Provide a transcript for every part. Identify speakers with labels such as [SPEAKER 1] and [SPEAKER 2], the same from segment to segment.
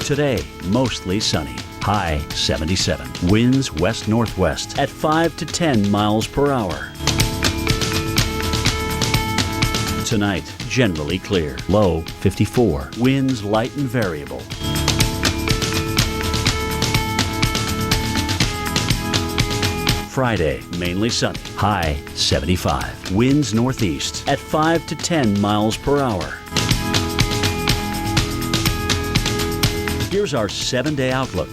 [SPEAKER 1] Today, mostly sunny. High 77. Winds west-northwest at 5 to 10 miles per hour. Tonight, generally clear. Low 54. Winds light and variable. Friday, mainly sunny. High 75. Winds northeast at 5 to 10 miles per hour. Here's our 7-day outlook.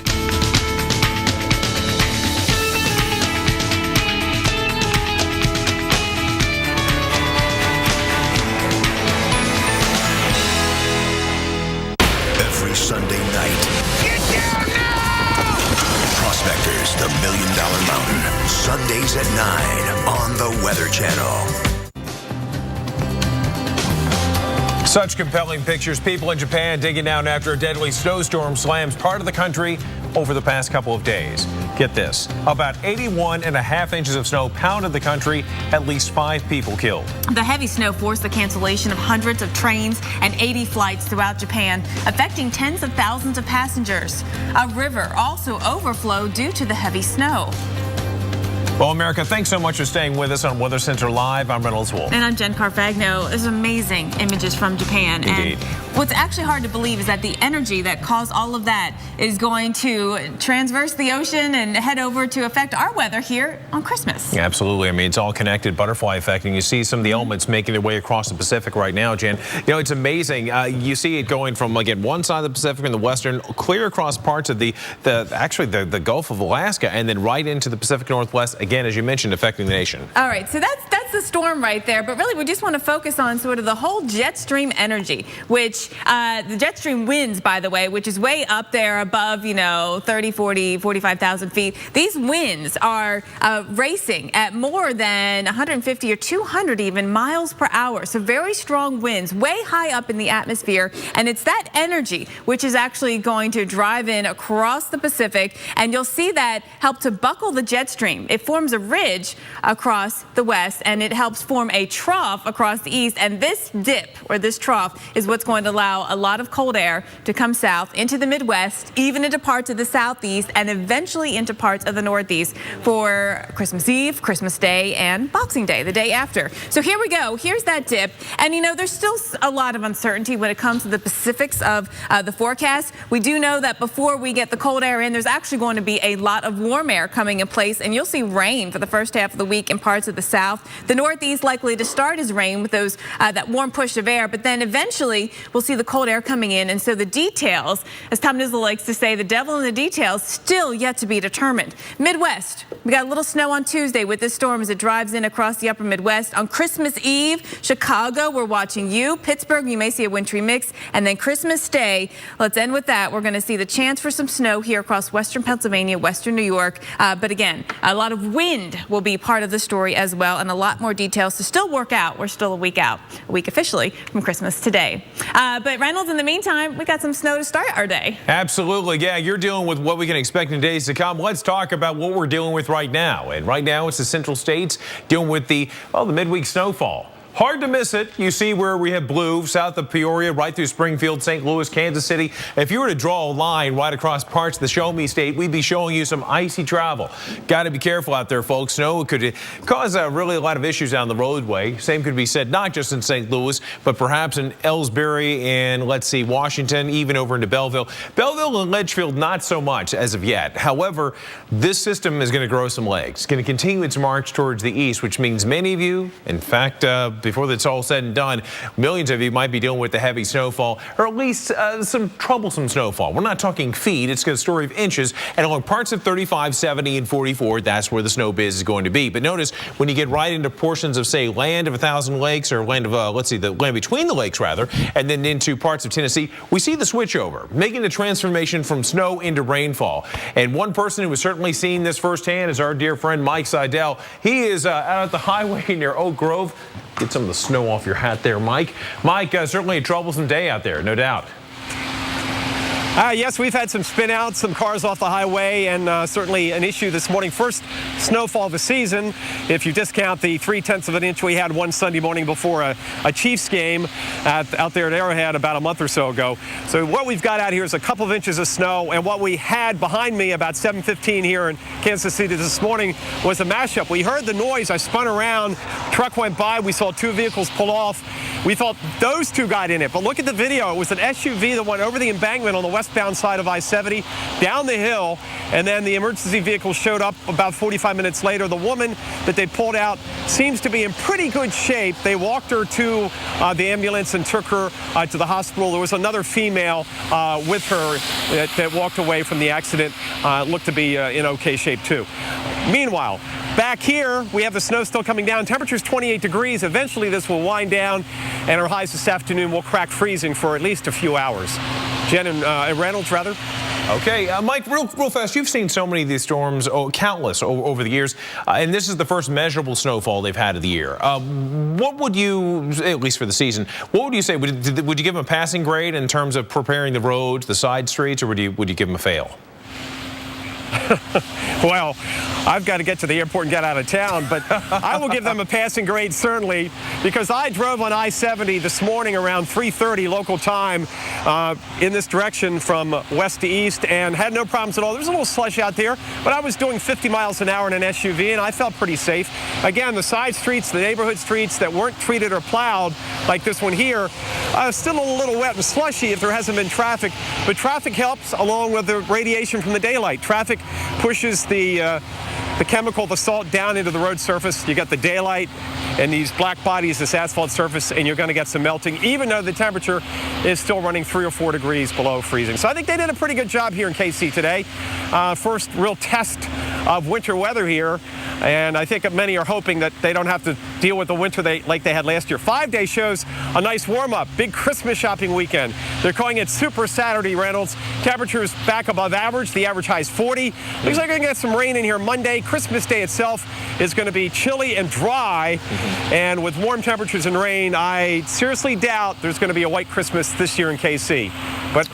[SPEAKER 2] Every Sunday night. Get down now! Prospectors, the $1 Million Mountain. Sundays at 9 on the Weather Channel.
[SPEAKER 3] Such compelling pictures. People in Japan digging down after a deadly snowstorm slams part of the country over the past couple of days. Get this, about 81.5 inches of snow pounded the country, at least 5 people killed.
[SPEAKER 4] The heavy snow forced the cancellation of hundreds of trains and 80 flights throughout Japan, affecting tens of thousands of passengers. A river also overflowed due to the heavy snow.
[SPEAKER 3] Well, America, thanks so much for staying with us on Weather Center Live. I'm Reynolds Wolf.
[SPEAKER 4] And I'm Jen Carfagno. There's amazing images from Japan.
[SPEAKER 3] Indeed.
[SPEAKER 4] And what's actually hard to believe is that the energy that caused all of that is going to transverse the ocean and head over to affect our weather here on Christmas.
[SPEAKER 3] Absolutely. I mean, it's all connected, butterfly effect, and you see some of the elements making their way across the Pacific right now, Jen. You know, it's amazing. You see it going from, again, one side of the Pacific and the western, clear across parts of the Gulf of Alaska, and then right into the Pacific Northwest, again, as you mentioned, affecting the nation.
[SPEAKER 4] All right, so that's the storm right there, but really we just want to focus on sort of the whole jet stream energy, which the jet stream winds, by the way, which is way up there above, 30, 40, 45,000 feet. These winds are racing at more than 150 or 200 even miles per hour. So very strong winds, way high up in the atmosphere. And it's that energy which is actually going to drive in across the Pacific. And you'll see that help to buckle the jet stream. It forms a ridge across the west, and it helps form a trough across the east. And this dip, or this trough, is what's going to allow a lot of cold air to come south into the Midwest, even into parts of the Southeast, and eventually into parts of the Northeast for Christmas Eve, Christmas Day, and Boxing Day, the day after. So here we go. Here's that dip. And, there's still a lot of uncertainty when it comes to the specifics of the forecast. We do know that before we get the cold air in, there's actually going to be a lot of warm air coming in place, and you'll see rain for the first half of the week in parts of the South. The Northeast likely to start as rain with those that warm push of air, but then eventually we'll see the cold air coming in. And so the details, as Tom Nizzle likes to say, the devil in the details, still yet to be determined. Midwest, we got a little snow on Tuesday with this storm as it drives in across the upper Midwest. On Christmas Eve, Chicago, we're watching you. Pittsburgh, you may see a wintry mix. And then Christmas Day, let's end with that. We're going to see the chance for some snow here across western Pennsylvania, western New York. But again, a lot of wind will be part of the story as well, and a lot more details to still work out. We're still a week out, a week officially from Christmas today. But Reynolds, in the meantime, we got some snow to start our day.
[SPEAKER 3] Absolutely. Yeah, you're dealing with what we can expect in days to come. Let's talk about what we're dealing with right now. And right now, it's the central states dealing with the midweek snowfall. Hard to miss it. You see where we have blue, south of Peoria, right through Springfield, St. Louis, Kansas City. If you were to draw a line right across parts of the Show Me State, we'd be showing you some icy travel. Got to be careful out there, folks. Snow could cause really a lot of issues down the roadway. Same could be said not just in St. Louis, but perhaps in Ellsbury and, let's see, Washington, even over into Belleville. Belleville and Litchfield, not so much as of yet. However, this system is going to grow some legs. It's going to continue its march towards the east, which means many of you, in fact, before that's all said and done, millions of you might be dealing with the heavy snowfall, or at least some troublesome snowfall. We're not talking feet. It's a story of inches. And along parts of 35, 70, and 44, that's where the snow biz is going to be. But notice when you get right into portions of, say, land of 1,000 lakes, or land of, let's see, the land between the lakes, rather, and then into parts of Tennessee, we see the switchover, making the transformation from snow into rainfall. And one person who has certainly seen this firsthand is our dear friend Mike Seidel. He is out at the highway near Oak Grove. Get some of the snow off your hat there, Mike. Mike, certainly a troublesome day out there, no doubt.
[SPEAKER 5] Yes, we've had some spin outs, some cars off the highway, and certainly an issue this morning. First snowfall of the season, if you discount the 0.3 of an inch we had one Sunday morning before a Chiefs game out there at Arrowhead about a month or so ago. So what we've got out here is a couple of inches of snow, and what we had behind me about 7:15 here in Kansas City this morning was a mashup. We heard the noise. I spun around, truck went by, we saw two vehicles pull off. We thought those two got in it, but look at the video. It was an SUV that went over the embankment on the westbound side of I-70, down the hill, and then the emergency vehicle showed up about 45 minutes later. The woman that they pulled out seems to be in pretty good shape. They walked her to the ambulance and took her to the hospital. There was another female with her that walked away from the accident, looked to be in okay shape too. Meanwhile, back here, we have the snow still coming down. Temperature's 28 degrees. Eventually, this will wind down, and our highs this afternoon will crack freezing for at least a few hours. Jen and Reynolds, rather.
[SPEAKER 3] Okay, Mike, real fast, you've seen so many of these storms, countless over the years, and this is the first measurable snowfall they've had of the year. What would you, at least for the season, what would you say? Would you give them a passing grade in terms of preparing the roads, the side streets, or would you give them a fail?
[SPEAKER 5] Well, I've got to get to the airport and get out of town, but I will give them a passing grade, certainly, because I drove on I-70 this morning around 3:30 local time in this direction from west to east and had no problems at all. There was a little slush out there, but I was doing 50 miles an hour in an SUV, and I felt pretty safe. Again, the side streets, the neighborhood streets that weren't treated or plowed like this one here, still a little wet and slushy if there hasn't been traffic, but traffic helps along with the radiation from the daylight. Traffic pushes the chemical, the salt, down into the road surface. You got the daylight and these black bodies, this asphalt surface, and you're going to get some melting, even though the temperature is still running 3 or 4 degrees below freezing. So I think they did a pretty good job here in KC today. First real test of winter weather here, and I think many are hoping that they don't have to deal with the winter like they had last year. 5 day shows a nice warm-up, big Christmas shopping weekend. They're calling it Super Saturday, Reynolds. Temperatures back above average. The average high is 40. Looks like we're going to get some rain in here Monday. Christmas Day itself is going to be chilly and dry, and with warm temperatures and rain, I seriously doubt there's going to be a white Christmas this year in KC. But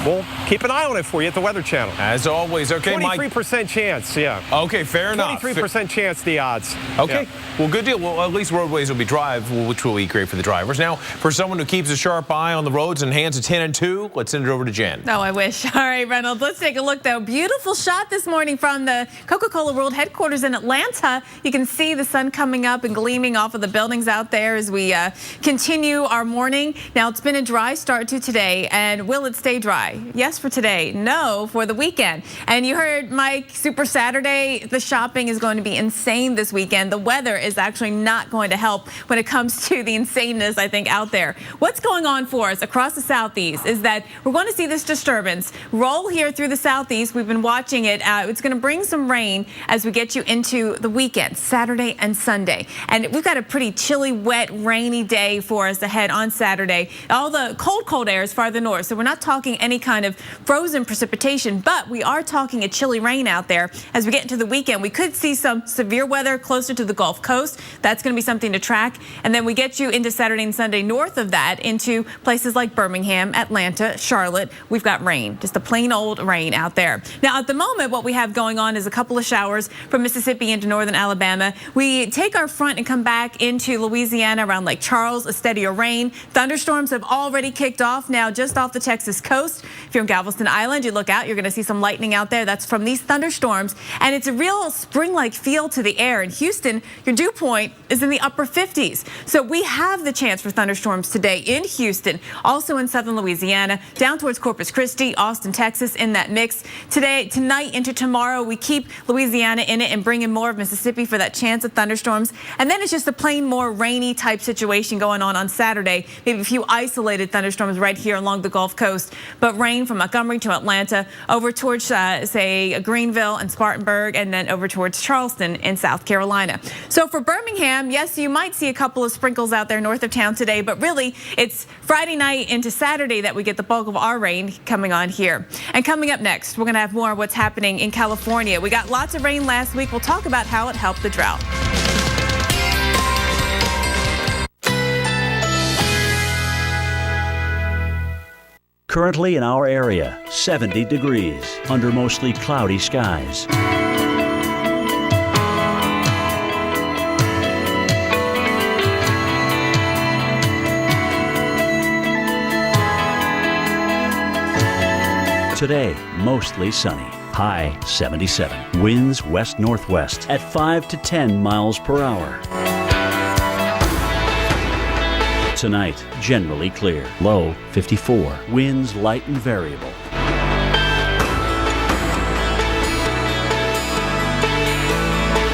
[SPEAKER 5] we'll keep an eye on it for you at the Weather Channel.
[SPEAKER 3] As always. Okay, Mike.
[SPEAKER 5] 23% chance, yeah.
[SPEAKER 3] Okay, fair enough.
[SPEAKER 5] 23% chance, the odds.
[SPEAKER 3] Okay,
[SPEAKER 5] yeah.
[SPEAKER 3] Well, good deal. Well, at least roadways will be which will be great for the drivers. Now, for someone who keeps a sharp eye on the roads and hands a 10 and 2, let's send it over to Jen.
[SPEAKER 4] Oh, I wish. All right, Reynolds, let's take a look, though. Beautiful shot this morning from the Coca-Cola World headquarters in Atlanta. You can see the sun coming up and gleaming off of the buildings out there as we continue our morning. Now, it's been a dry start to today, and will it stay dry? Yes, for today. No, for the weekend. And you heard Mike, Super Saturday, the shopping is going to be insane this weekend. The weather is actually not going to help when it comes to the insaneness, I think, out there. What's going on for us across the southeast is that we're going to see this disturbance roll here through the southeast. We've been watching it. It's going to bring some rain as we get you into the weekend, Saturday and Sunday. And we've got a pretty chilly, wet, rainy day for us ahead on Saturday. All the cold air is farther north, so we're not talking any kind of frozen precipitation, but we are talking a chilly rain out there. As we get into the weekend, we could see some severe weather closer to the Gulf Coast. That's going to be something to track. And then we get you into Saturday and Sunday north of that into places like Birmingham, Atlanta, Charlotte. We've got rain, just a plain old rain out there. Now, at the moment, what we have going on is a couple of showers from Mississippi into northern Alabama. We take our front and come back into Louisiana around Lake Charles, a steadier rain. Thunderstorms have already kicked off now just off the Texas coast. If you're in Galveston Island, you look out, you're going to see some lightning out there. That's from these thunderstorms. And it's a real spring-like feel to the air. In Houston, your dew point is in the upper 50s. So we have the chance for thunderstorms today in Houston, also in southern Louisiana, down towards Corpus Christi, Austin, Texas, in that mix. Today, tonight into tomorrow, we keep Louisiana in it and bring in more of Mississippi for that chance of thunderstorms. And then it's just a plain more rainy type situation going on Saturday. Maybe a few isolated thunderstorms right here along the Gulf Coast, but rain from Montgomery to Atlanta, over towards, say, Greenville and Spartanburg, and then over towards Charleston in South Carolina. So for Birmingham, yes, you might see a couple of sprinkles out there north of town today, but really it's Friday night into Saturday that we get the bulk of our rain coming on here. And coming up next, we're going to have more of what's happening in California. We got lots of rain last week. We'll talk about how it helped the drought.
[SPEAKER 1] Currently in our area, 70 degrees under mostly cloudy skies. Today, mostly sunny. High 77. Winds west-northwest at 5 to 10 miles per hour. Tonight, generally clear. Low 54. Winds light and variable.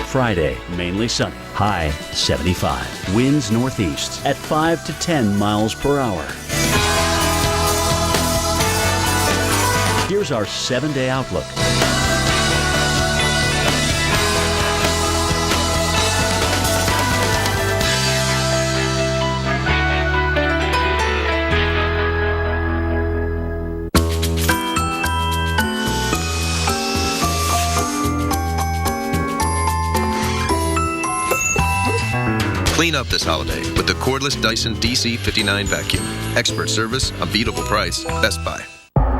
[SPEAKER 1] Friday, mainly sunny. High 75. Winds northeast at 5 to 10 miles per hour. Here's our 7-day outlook.
[SPEAKER 6] Clean up this holiday with the cordless Dyson DC59 vacuum. Expert service, unbeatable price, Best Buy.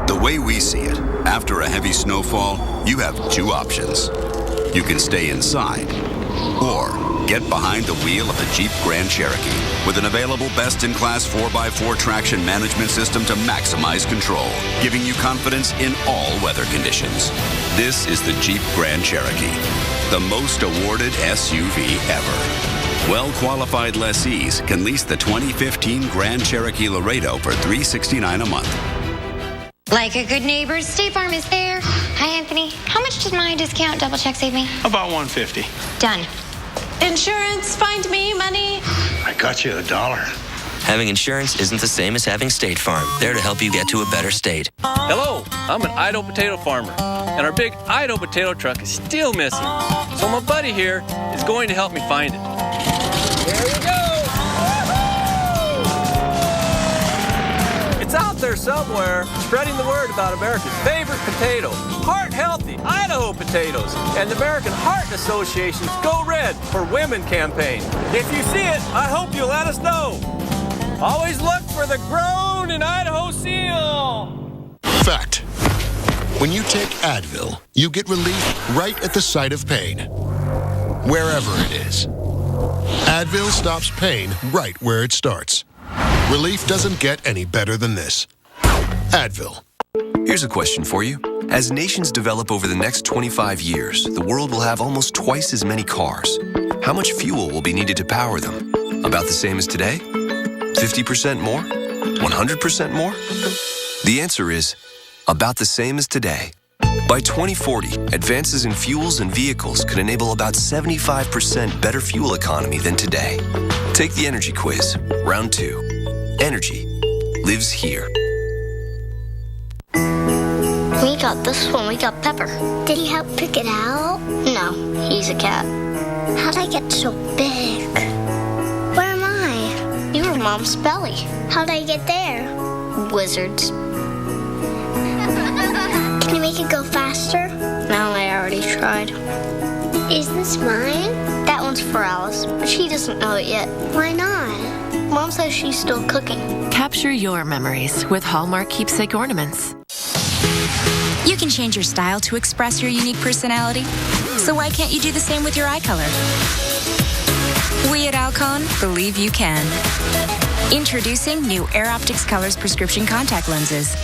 [SPEAKER 7] The way we see it, after a heavy snowfall, you have two options. You can stay inside or get behind the wheel of the Jeep Grand Cherokee with an available best-in-class 4x4 traction management system to maximize control, giving you confidence in all weather conditions. This is the Jeep Grand Cherokee, the most awarded SUV ever. Well-qualified lessees can lease the 2015 Grand Cherokee Laredo for $369 a month.
[SPEAKER 8] Like a good neighbor, State Farm is there. Hi, Anthony. How much did my discount double check save me?
[SPEAKER 9] About $150.
[SPEAKER 8] Done.
[SPEAKER 10] Insurance, find me money.
[SPEAKER 9] I got you $1.
[SPEAKER 11] Having insurance isn't the same as having State Farm. There to help you get to a better state.
[SPEAKER 12] Hello, I'm an Idaho potato farmer, and our big Idaho potato truck is still missing. So my buddy here is going to help me find it. There we go! It's out there somewhere, spreading the word about America's favorite potato, heart-healthy Idaho potatoes, and the American Heart Association's Go Red for Women campaign. If you see it, I hope you'll let us know. Always look for the Grown in Idaho seal.
[SPEAKER 13] Fact. When you take Advil, you get relief right at the site of pain, wherever it is. Advil stops pain right where it starts. Relief doesn't get any better than this. Advil.
[SPEAKER 6] Here's a question for you. As nations develop over the next 25 years, the world will have almost twice as many cars. How much fuel will be needed to power them? About the same as today? 50% more? 100% more? The answer is about the same as today. By 2040, advances in fuels and vehicles could enable about 75% better fuel economy than today. Take the energy quiz, round 2. Energy lives here.
[SPEAKER 8] We got this one. We got Pepper. Did he help pick it out? No, he's a cat. How'd I get so big? Where am I? You were Mom's belly. How'd I get there? Wizards. Can you make it go faster? No, I already tried. Is this mine? That one's for Alice, but she doesn't know it yet. Why not? Mom says she's still cooking.
[SPEAKER 10] Capture your memories with Hallmark keepsake ornaments.
[SPEAKER 14] You can change your style to express your unique personality. So why can't you do the same with your eye color? We at Alcon believe you can. Introducing new Air Optics Colors prescription contact lenses.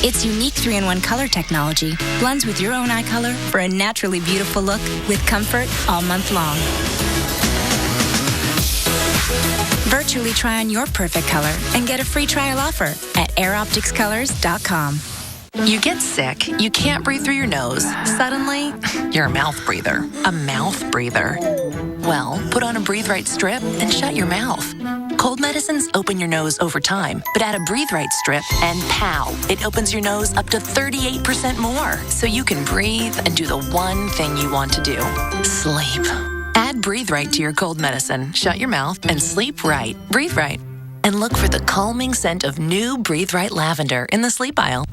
[SPEAKER 14] Its unique 3-in-1 color technology blends with your own eye color for a naturally beautiful look with comfort all month long. Virtually try on your perfect color and get a free trial offer at airopticscolors.com.
[SPEAKER 10] You get sick, you can't breathe through your nose. Suddenly, you're a mouth breather. A mouth breather. Well, put on a Breathe Right strip and shut your mouth. Cold medicines open your nose over time, but add a Breathe Right strip and pow, it opens your nose up to 38% more, so you can breathe and do the one thing you want to do, sleep. Add Breathe Right to your cold medicine, shut your mouth, and sleep right. Breathe Right. And look for the calming scent of new Breathe Right lavender in the sleep aisle.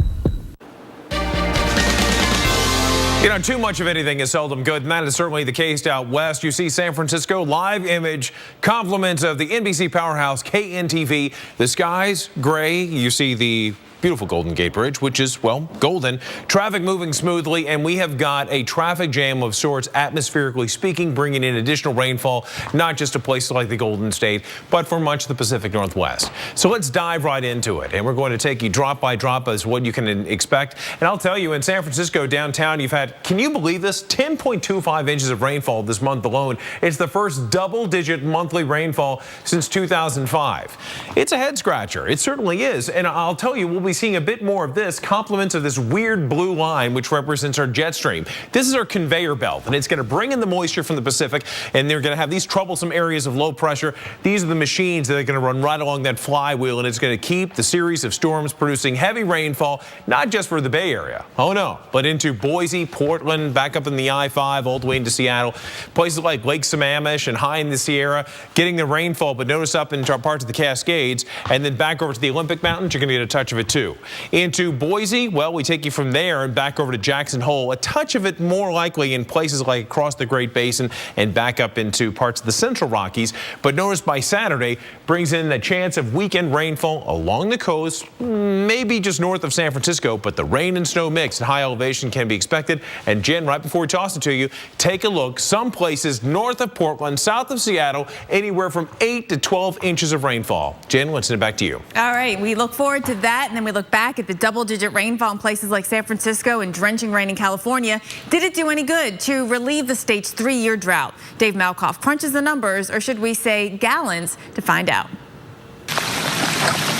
[SPEAKER 3] You know, too much of anything is seldom good, and that is certainly the case out west. You see San Francisco live image compliments of the NBC powerhouse KNTV. The skies gray. You see the beautiful Golden Gate Bridge, which is, well, golden. Traffic moving smoothly, and we have got a traffic jam of sorts, atmospherically speaking, bringing in additional rainfall, not just to places like the Golden State, but for much of the Pacific Northwest. So let's dive right into it, and we're going to take you drop by drop as what you can expect. And I'll tell you, in San Francisco downtown, you've had, can you believe this, 10.25 inches of rainfall this month alone. It's the first double-digit monthly rainfall since 2005. It's a head scratcher. It certainly is. And I'll tell you, we'll be seeing a bit more of this, compliments of this weird blue line, which represents our jet stream. This is our conveyor belt, and it's going to bring in the moisture from the Pacific, and they're going to have these troublesome areas of low pressure. These are the machines that are going to run right along that flywheel, and it's going to keep the series of storms producing heavy rainfall, not just for the Bay Area, oh no, but into Boise, Portland, back up in the I-5, all the way into Seattle, places like Lake Sammamish and high in the Sierra, getting the rainfall, but notice up into parts of the Cascades, and then back over to the Olympic Mountains, you're going to get a touch of it too. Into Boise, well, we take you from there and back over to Jackson Hole, a touch of it more likely in places like across the Great Basin and back up into parts of the Central Rockies. But notice by Saturday brings in a chance of weekend rainfall along the coast, maybe just north of San Francisco, but the rain and snow mix at high elevation can be expected. And Jen, right before we toss it to you, take a look. Some places north of Portland, south of Seattle, anywhere from 8 to 12 inches of rainfall. Jen, let's send it back to you.
[SPEAKER 4] All right, we look forward to that, and then we look back at the double-digit rainfall in places like San Francisco and drenching rain in California. Did it do any good to relieve the state's 3-year drought? Dave Malkoff crunches the numbers, or should we say gallons, to find out.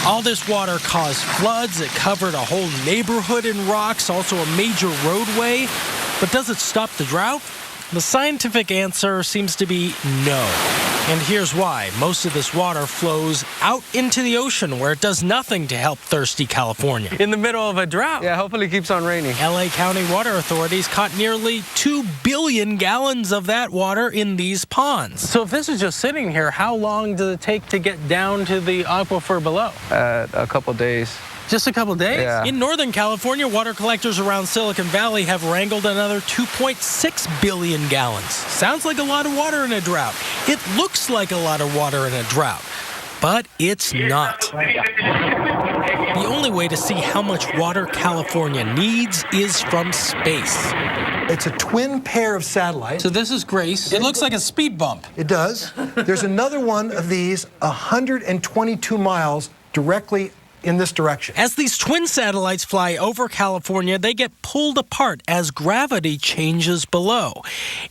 [SPEAKER 15] All this water caused floods. It covered a whole neighborhood in rocks, also a major roadway. But does it stop the drought? The scientific answer seems to be no. And here's why. Most of this water flows out into the ocean, where it does nothing to help thirsty California.
[SPEAKER 5] In the middle of a drought. Yeah, hopefully it keeps on raining.
[SPEAKER 15] LA County water authorities caught nearly 2 billion gallons of that water in these ponds.
[SPEAKER 5] So if this is just sitting here, how long does it take to get down to the aquifer below? A couple days.
[SPEAKER 15] Just a couple days?
[SPEAKER 5] Yeah.
[SPEAKER 15] In Northern California, water collectors around Silicon Valley have wrangled another 2.6 billion gallons. Sounds like a lot of water in a drought. It looks like a lot of water in a drought, but it's not. The only way to see how much water California needs is from space.
[SPEAKER 16] It's a twin pair of satellites.
[SPEAKER 15] So this is Grace. It looks like a speed bump.
[SPEAKER 16] It does. There's another one of these 122 miles directly in this direction.
[SPEAKER 15] As these twin satellites fly over California, they get pulled apart as gravity changes below.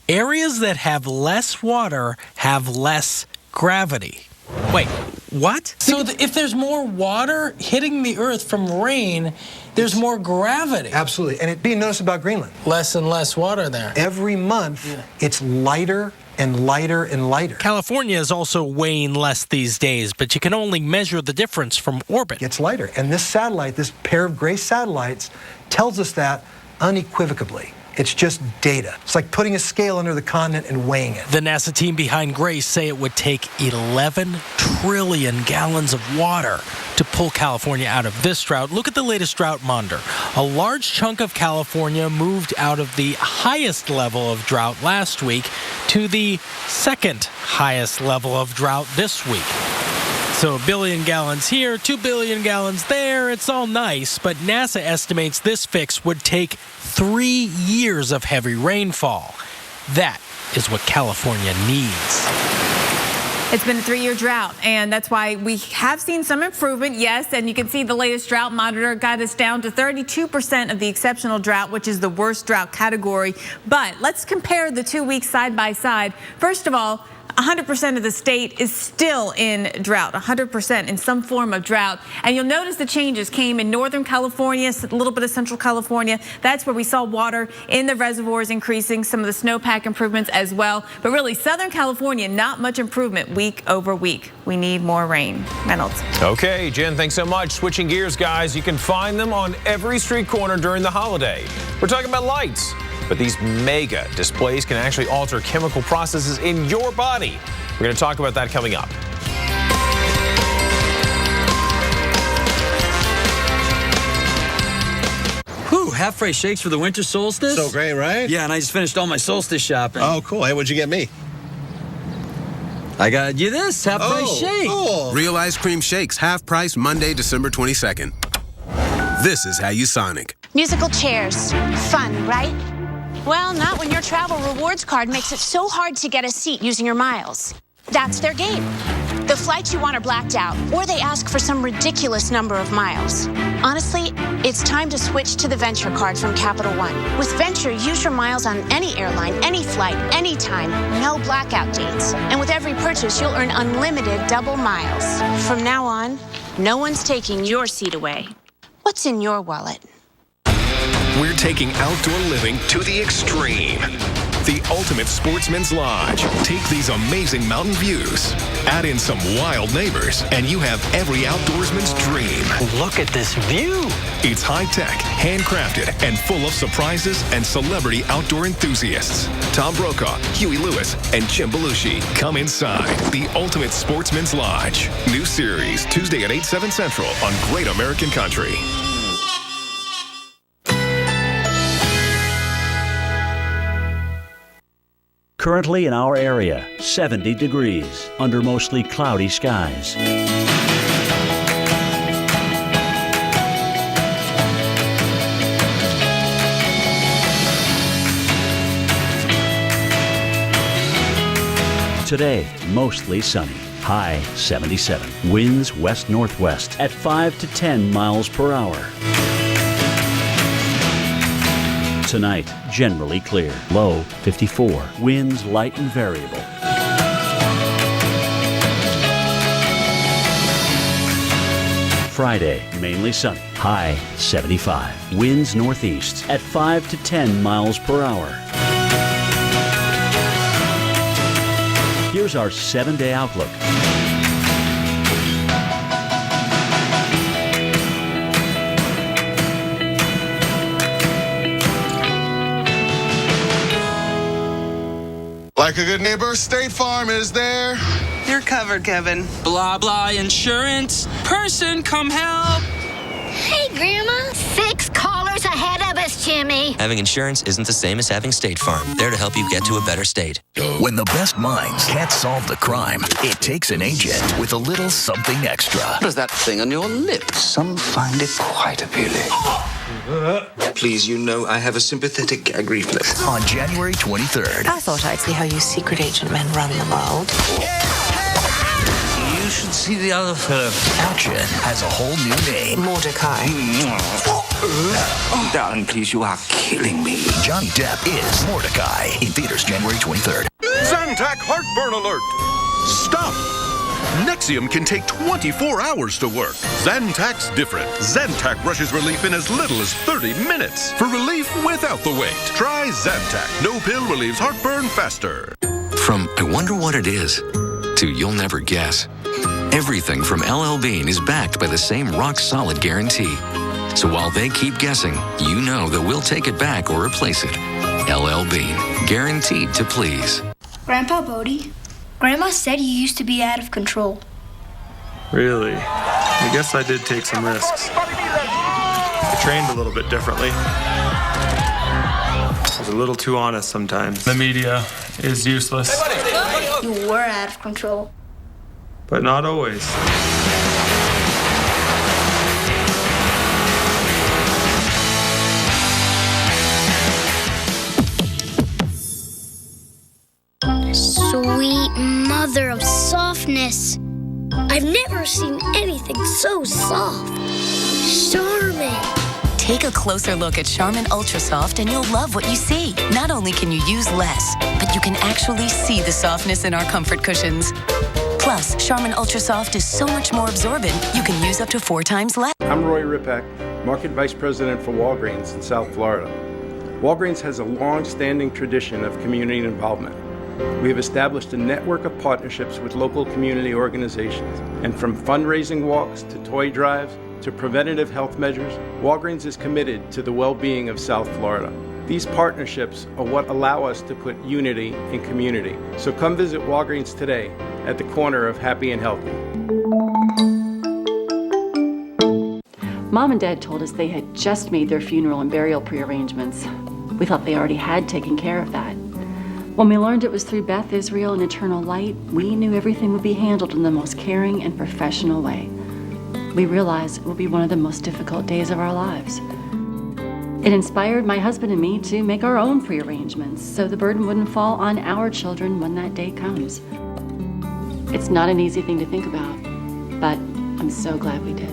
[SPEAKER 15] Areas that have less water have less gravity. Wait, what? So if there's more water hitting the Earth from rain, there's more gravity.
[SPEAKER 16] Absolutely. And it's being noticed about Greenland.
[SPEAKER 15] Less and less water there.
[SPEAKER 16] Every month, it's lighter and lighter and lighter.
[SPEAKER 15] California is also weighing less these days, but you can only measure the difference from orbit.
[SPEAKER 16] It gets lighter. And this satellite, this pair of Grace satellites, tells us that unequivocally. It's just data. It's like putting a scale under the continent and weighing it.
[SPEAKER 15] The NASA team behind Grace say it would take 11 trillion gallons of water to pull California out of this drought. Look at the latest drought monitor. A large chunk of California moved out of the highest level of drought last week to the second highest level of drought this week. So 1 billion gallons here, 2 billion gallons there, it's all nice, but NASA estimates this fix would take 3 years of heavy rainfall. That is what California needs.
[SPEAKER 4] It's been a 3-year drought, and that's why we have seen some improvement, yes, and you can see the latest drought monitor got us down to 32% of the exceptional drought, which is the worst drought category. But let's compare the 2 weeks side by side. First of all, 100% of the state is still in drought, 100% in some form of drought. And you'll notice the changes came in Northern California, a little bit of Central California. That's where we saw water in the reservoirs increasing, some of the snowpack improvements as well. But really, Southern California, not much improvement week over week. We need more rain. Reynolds.
[SPEAKER 3] Okay, Jen, thanks so much. Switching gears, guys, you can find them on every street corner during the holiday. We're talking about lights. But these mega displays can actually alter chemical processes in your body. We're going to talk about that coming up.
[SPEAKER 17] Whew, half-price shakes for the winter solstice.
[SPEAKER 9] So great, right?
[SPEAKER 17] Yeah, and I just finished all my solstice shopping.
[SPEAKER 9] Oh, cool. Hey, what'd you get me?
[SPEAKER 17] I got you this half-price shake.
[SPEAKER 9] Cool.
[SPEAKER 18] Real ice cream shakes, half price Monday, December 22nd. this is how you Sonic.
[SPEAKER 19] Musical chairs. Fun, right? Well, not when your travel rewards card makes it so hard to get a seat using your miles. That's their game. The flights you want are blacked out, or they ask for some ridiculous number of miles. Honestly, it's time to switch to the Venture card from Capital One. With Venture, use your miles on any airline, any flight, anytime, no blackout dates. And with every purchase, you'll earn unlimited double miles. From now on, no one's taking your seat away. What's in your wallet?
[SPEAKER 20] We're taking outdoor living to the extreme. The Ultimate Sportsman's Lodge. Take these amazing mountain views, add in some wild neighbors, and you have every outdoorsman's dream.
[SPEAKER 15] Look at this view.
[SPEAKER 20] It's high-tech, handcrafted, and full of surprises and celebrity outdoor enthusiasts. Tom Brokaw, Huey Lewis, and Jim Belushi. Come inside the Ultimate Sportsman's Lodge. New series, Tuesday at 8, 7 Central on Great American Country.
[SPEAKER 1] Currently in our area, 70 degrees under mostly cloudy skies. Today, mostly sunny. High 77. Winds west-northwest at 5 to 10 miles per hour. Tonight, generally clear. Low 54. Winds light and variable. Friday, mainly sunny. High 75. Winds northeast at 5 to 10 miles per hour. Here's our 7-day outlook.
[SPEAKER 21] Like a good neighbor, State Farm is there.
[SPEAKER 22] You're covered, Kevin. Blah, blah, insurance. Person, come help.
[SPEAKER 8] Hey, Grandma. 6 callers ahead of us, Jimmy.
[SPEAKER 11] Having insurance isn't the same as having State Farm. There to help you get to a better state.
[SPEAKER 2] When the best minds can't solve the crime, it takes an agent with a little something extra.
[SPEAKER 23] What is that thing on your lips? Some find it quite appealing. Please, you know I have a sympathetic gag reflex.
[SPEAKER 2] On January 23rd.
[SPEAKER 10] I thought I'd see how you secret agent men run the world.
[SPEAKER 23] You should see the other fellow.
[SPEAKER 2] Action has a whole new name.
[SPEAKER 10] Mordecai.
[SPEAKER 23] Oh, darling, please, you are killing me.
[SPEAKER 2] Johnny Depp is Mordecai. In theaters January 23rd.
[SPEAKER 24] Zantac heartburn alert! Stop! Nexium can take 24 hours to work. Zantac's different. Zantac rushes relief in as little as 30 minutes. For relief without the wait, try Zantac. No pill relieves heartburn faster.
[SPEAKER 6] From I wonder what it is to you'll never guess. Everything from LL Bean is backed by the same rock-solid guarantee. So while they keep guessing, you know that we'll take it back or replace it. LL Bean, guaranteed to please.
[SPEAKER 25] Grandpa Bodie, Grandma said you used to be out of control.
[SPEAKER 5] Really? I guess I did take some risks. I trained a little bit differently. I was a little too honest sometimes. The media is useless.
[SPEAKER 25] You were out of control.
[SPEAKER 5] But not always.
[SPEAKER 8] Sweet mother of softness. I've never seen anything so soft. Charming.
[SPEAKER 10] Take a closer look at Charmin Ultra Soft and you'll love what you see. Not only can you use less, but you can actually see the softness in our comfort cushions. Plus, Charmin Ultra Soft is so much more absorbent, you can use up to 4 times less.
[SPEAKER 26] I'm Roy Ripak, Market Vice President for Walgreens in South Florida. Walgreens has a long-standing tradition of community involvement. We have established a network of partnerships with local community organizations. And from fundraising walks to toy drives to preventative health measures, Walgreens is committed to the well-being of South Florida. These partnerships are what allow us to put unity in community. So come visit Walgreens today at the corner of Happy and Healthy.
[SPEAKER 27] Mom and Dad told us they had just made their funeral and burial prearrangements. We thought they already had taken care of that. When we learned it was through Beth Israel and Eternal Light, we knew everything would be handled in the most caring and professional way. we realized it would be one of the most difficult days of our lives. It inspired my husband and me to make our own prearrangements so the burden wouldn't fall on our children when that day comes. It's not an easy thing to think about, but I'm so glad we did.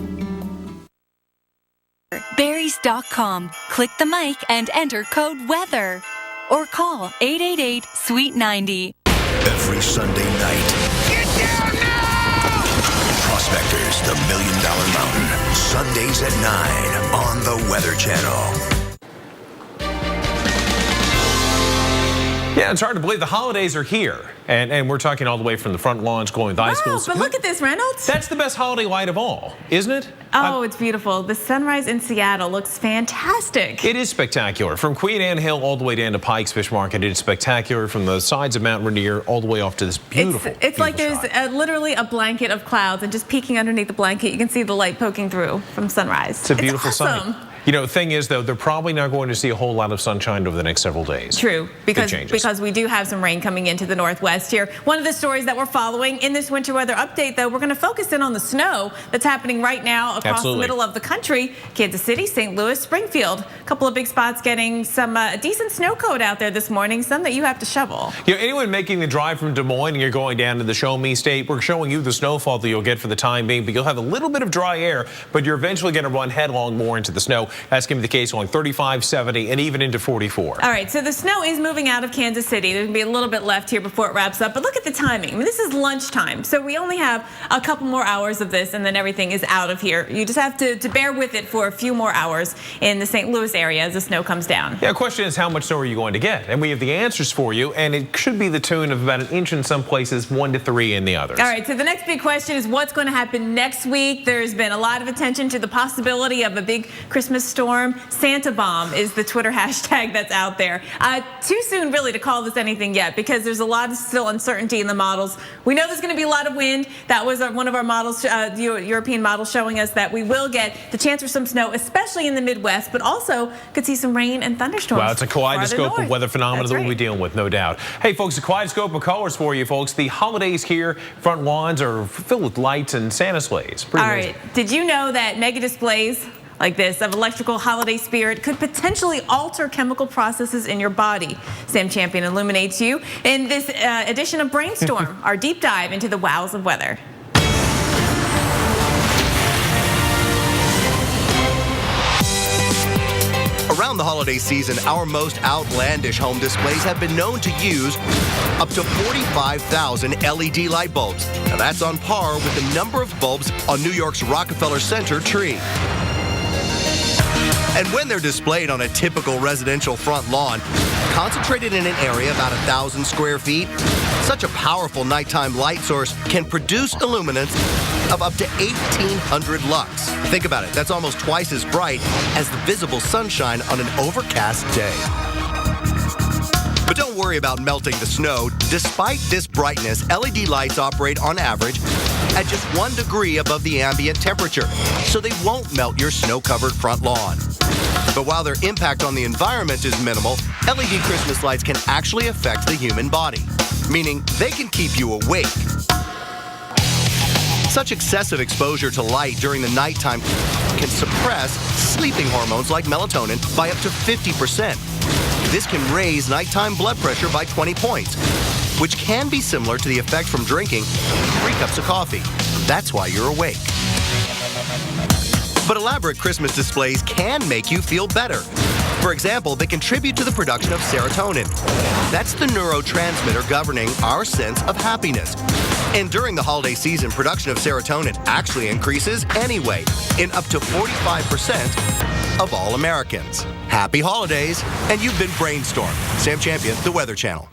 [SPEAKER 4] Berries.com. Click the mic and enter code WEATHER. Or call 888-SWEET-90.
[SPEAKER 2] Every Sunday night. Get down now! Prospectors, the $1 Million Mountain. Sundays at 9 on the Weather Channel.
[SPEAKER 3] Yeah, it's hard to believe the holidays are here. And we're talking all the way from the front lawns going to high schools.
[SPEAKER 7] But look at this, Reynolds.
[SPEAKER 3] That's the best holiday light of all, isn't it?
[SPEAKER 7] Oh, it's beautiful. The sunrise in Seattle looks fantastic.
[SPEAKER 3] It is spectacular. From Queen Anne Hill all the way down to Pikes Fish Market, it's spectacular from the sides of Mount Rainier all the way off to this beautiful,
[SPEAKER 7] It's like there's literally a blanket of clouds, and just peeking underneath the blanket, you can see the light poking through from sunrise.
[SPEAKER 3] It's a beautiful
[SPEAKER 7] awesome.
[SPEAKER 3] sight. You know, the thing is, though, they're probably not going to see a whole lot of sunshine over the next several days.
[SPEAKER 7] True, because we do have some rain coming into the northwest here. One of the stories that we're following in this winter weather update, though, we're going to focus in on the snow that's happening right now across the middle of the country. Kansas City, St. Louis, Springfield. A couple of big spots getting some decent snow coat out there this morning, some that you have to shovel.
[SPEAKER 3] You know, anyone making the drive from Des Moines and you're going down to the Show Me State, we're showing you the snowfall that you'll get for the time being, but you'll have a little bit of dry air, but you're eventually going to run headlong more into the snow. That's going to be the case along 35, 70, and even into 44.
[SPEAKER 7] All right, so the snow is moving out of Kansas City. There's going to be a little bit left here before it wraps up, but look at the timing. I mean, this is lunchtime, so we only have a couple more hours of this, and then everything is out of here. You just have to bear with it for a few more hours in the St. Louis area as the snow comes down.
[SPEAKER 3] Yeah, the question is, how much snow are you going to get? And we have the answers for you, and it should be the tune of about 1 inch in some places, 1 to 3 in the others.
[SPEAKER 7] All right, so the next big question is what's going to happen next week. There's been a lot of attention to the possibility of a big Christmas storm. Santa bomb is the Twitter hashtag that's out there. Too soon really to call this anything yet because there's a lot of still uncertainty in the models. We know there's going to be a lot of wind. That was one of our models, European models, showing us that we will get the chance for some snow, especially in the Midwest, but also could see some rain and thunderstorms.
[SPEAKER 3] Well, it's a kaleidoscope of weather phenomena that we'll be dealing with, no doubt. Hey, folks, a kaleidoscope of colors for you, folks. The holidays here, front lawns are filled with lights and Santa sleighs. Pretty amazing.
[SPEAKER 7] Right. Did you know that mega displays like this of electrical holiday spirit could potentially alter chemical processes in your body? Sam Champion illuminates you in this edition of Brainstorm, our deep dive into the wows of weather.
[SPEAKER 12] Around the holiday season, our most outlandish home displays have been known to use up to 45,000 LED light bulbs. Now that's on par with the number of bulbs on New York's Rockefeller Center tree. And when they're displayed on a typical residential front lawn, concentrated in an area about 1,000 square feet, such a powerful nighttime light source can produce illuminance of up to 1,800 lux. Think about it, that's almost twice as bright as the visible sunshine on an overcast day. But don't worry about melting the snow. Despite this brightness, LED lights operate on average at just 1 degree above the ambient temperature, so they won't melt your snow-covered front lawn. But while their impact on the environment is minimal, LED Christmas lights can actually affect the human body, meaning they can keep you awake. Such excessive exposure to light during the nighttime can suppress sleeping hormones like melatonin by up to 50%. This can raise nighttime blood pressure by 20 points, which can be similar to the effect from drinking 3 cups of coffee. That's why you're awake. But elaborate Christmas displays can make you feel better. For example, they contribute to the production of serotonin. That's the neurotransmitter governing our sense of happiness. And during the holiday season, production of serotonin actually increases anyway in up to 45% of all Americans. Happy holidays, and you've been Brainstorm. Sam Champion, The Weather Channel.